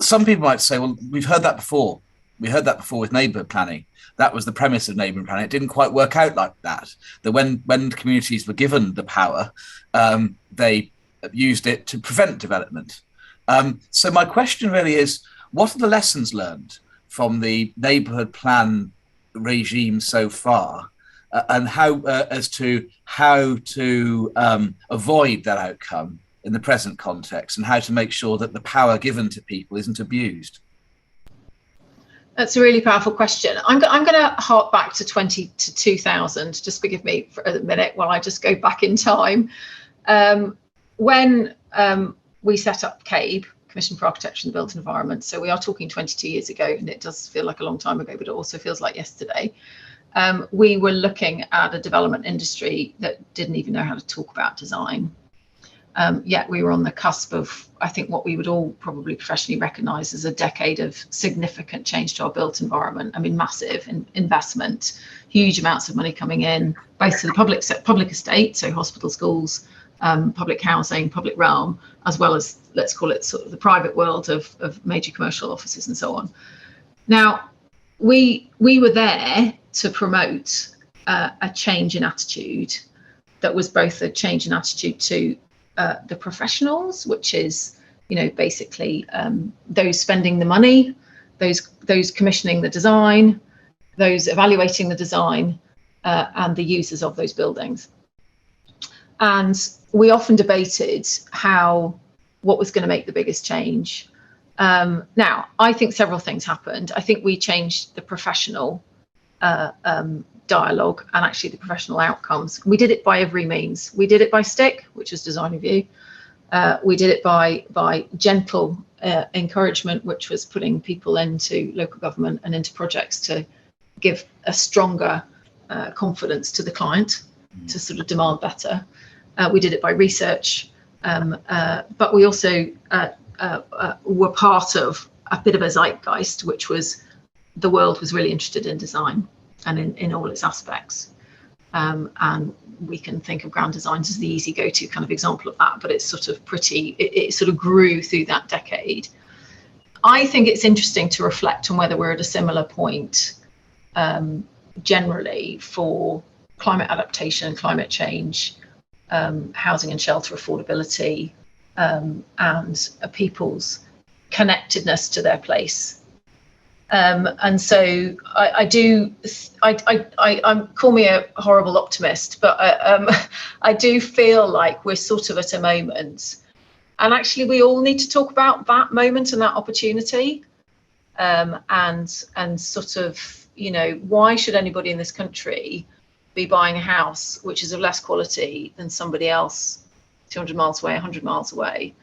Some people might say, well, we've heard that before. We heard that before with neighbourhood planning. That was the premise of neighbourhood planning. It didn't quite work out like that. That when communities were given the power, they used it to prevent development. So my question really is, what are the lessons learned from the neighbourhood plan regime so far, and how as to how to avoid that outcome in the present context, and how to make sure that the power given to people isn't abused? That's a really powerful question. I'm going to hark back to 2000. Just forgive me for a minute while I just go back in time. When we set up CABE, Commission for Architecture and the Built Environment, so we are talking 22 years ago, and it does feel like a long time ago, but it also feels like yesterday. We were looking at a development industry that didn't even know how to talk about design. Yet we were on the cusp of, I think, what we would all probably professionally recognise as a decade of significant change to our built environment. I mean, massive investment, huge amounts of money coming in, both to the public estate, so hospitals, schools, public housing, public realm, as well as, let's call it, sort of the private world of major commercial offices and so on. Now, we were there to promote a change in attitude that was both a change in attitude to the professionals, which is, you know, basically those spending the money, those commissioning the design, those evaluating the design, and the users of those buildings. And we often debated what was going to make the biggest change. Now, I think several things happened. I think we changed the professional dialogue and actually the professional outcomes. We did it by every means. We did it by stick, which is design review. We did it by gentle encouragement, which was putting people into local government and into projects to give a stronger confidence to the client to sort of demand better. We did it by research, but we also were part of a bit of a zeitgeist, which was the world was really interested in design and in all its aspects. And we can think of grand designs as the easy go-to kind of example of that, but it's sort of it sort of grew through that decade. I think it's interesting to reflect on whether we're at a similar point generally for climate adaptation, climate change, housing and shelter affordability, and people's connectedness to their place. And so I'm call me a horrible optimist, but I do feel like we're sort of at a moment, and actually we all need to talk about that moment and that opportunity, and sort of, you know, why should anybody in this country be buying a house which is of less quality than somebody else 200 miles away, 100 miles away?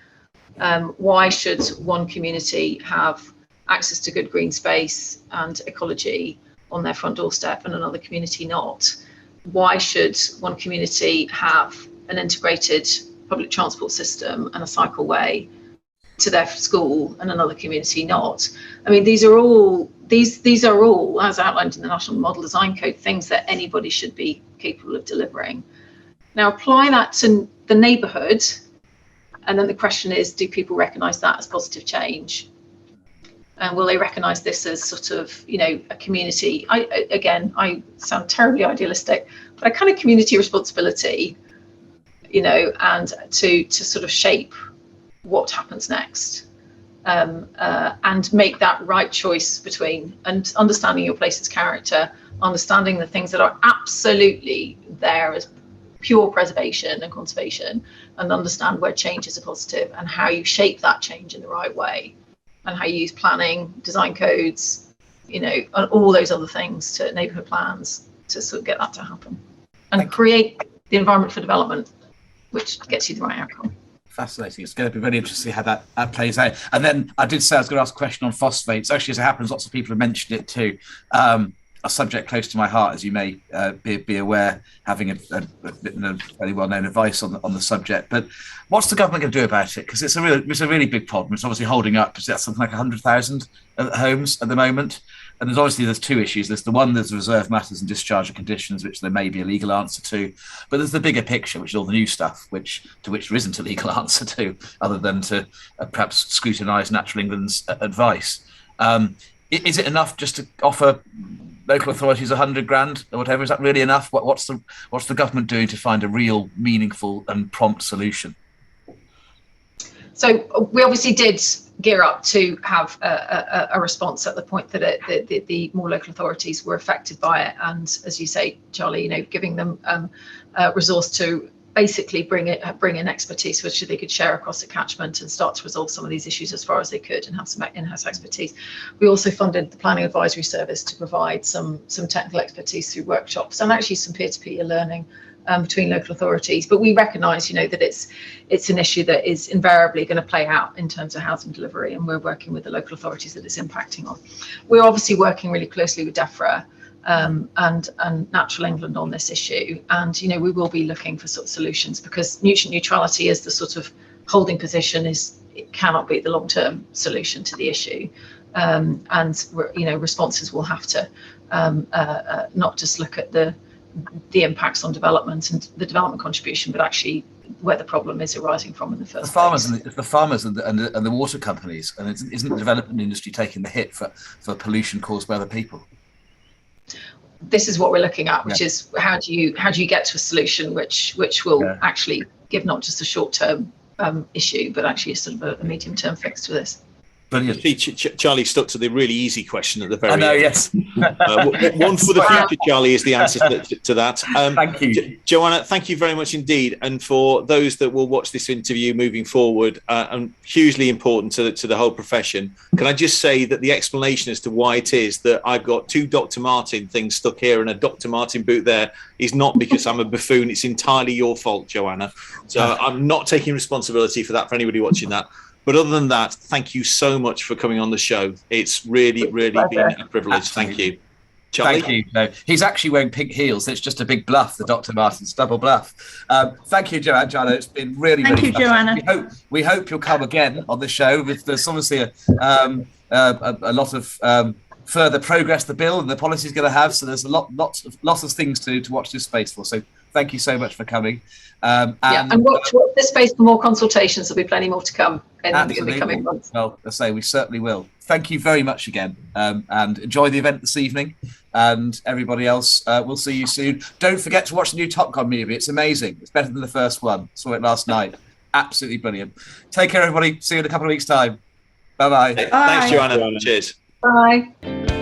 Why should one community have access to good green space and ecology on their front doorstep and another community not? Why should one community have an integrated public transport system and a cycleway to their school and another community not? I mean, these are all, as outlined in the National Model Design Code, things that anybody should be capable of delivering. Now apply that to the neighbourhood, and then the question is, do people recognise that as positive change? And will they recognise this as sort of, you know, a community? I sound terribly idealistic, but a kind of community responsibility, you know, and to sort of shape what happens next, and make that right choice between and understanding your place's character, understanding the things that are absolutely there as pure preservation and conservation, and understand where change is a positive and how you shape that change in the right way, and how you use planning, design codes, you know, and all those other things, to neighbourhood plans, to sort of get that to happen and create the environment for development, which gets you the right outcome. Fascinating. It's going to be very interesting how that plays out. And then I did say I was going to ask a question on phosphates. Actually, as it happens, lots of people have mentioned it too. A subject close to my heart, as you may be aware, having a very well-known advice on the subject. But what's the government going to do about it? Because it's a really big problem. It's obviously holding up. Is that something like 100,000 homes at the moment? And there's two issues. There's the reserve matters and discharge of conditions, which there may be a legal answer to. But there's the bigger picture, which is all the new stuff, to which there isn't a legal answer to, other than to perhaps scrutinise Natural England's advice. Is it enough just to offer local authorities 100 grand or whatever? Is that really enough? What's the government doing to find a real, meaningful and prompt solution? So we obviously did gear up to have a response at the point that the more local authorities were affected by it, and as you say, Charlie, you know, giving them resource to basically bring in expertise which they could share across the catchment and start to resolve some of these issues as far as they could and have some in-house expertise. We also funded the Planning Advisory Service to provide some technical expertise through workshops and actually some peer-to-peer learning between local authorities. But we recognise, you know, that it's an issue that is invariably going to play out in terms of housing delivery, and we're working with the local authorities that it's impacting on. We're obviously working really closely with DEFRA and Natural England on this issue, and you know, we will be looking for sort of solutions, because nutrient neutrality is the sort of holding position, it cannot be the long-term solution to the issue, and you know, responses will have to not just look at the impacts on development and the development contribution, but actually where the problem is arising from in the first place. The farmers and the water companies, and isn't the development industry taking the hit for pollution caused by other people? This is what we're looking at, which is how do you get to a solution which will actually give not just a short-term issue, but actually a sort of a medium-term fix to this. Brilliant. Charlie stuck to the really easy question at the very end. I know, yes. One for the future, Charlie, is the answer to that. Thank you. Joanna, thank you very much indeed. And for those that will watch this interview moving forward, and hugely important to the whole profession, can I just say that the explanation as to why it is that I've got two Dr. Martin things stuck here and a Dr. Martin boot there is not because I'm a buffoon. It's entirely your fault, Joanna. So I'm not taking responsibility for that for anybody watching that. But other than that, thank you so much for coming on the show. It's really, really been a privilege. Thank you. Charlie? Thank you. No, he's actually wearing pink heels. It's just a big bluff, the Dr. Martens double bluff. Thank you, Joanna. It's been really, Thank really you, fun. Joanna. We hope you'll come again on the show. There's obviously a lot of further progress the bill and the policy is going to have. So there's lots of things to watch this space for. So thank you so much for coming. And watch this space for more consultations. There'll be plenty more to come in the coming months. Well, I say we certainly will. Thank you very much again, and enjoy the event this evening. And everybody else, we'll see you soon. Don't forget to watch the new Top Gun movie. It's amazing. It's better than the first one. Saw it last night. Absolutely brilliant. Take care, everybody. See you in a couple of weeks' time. Bye-bye. Thanks, Joanna. Cheers. Bye.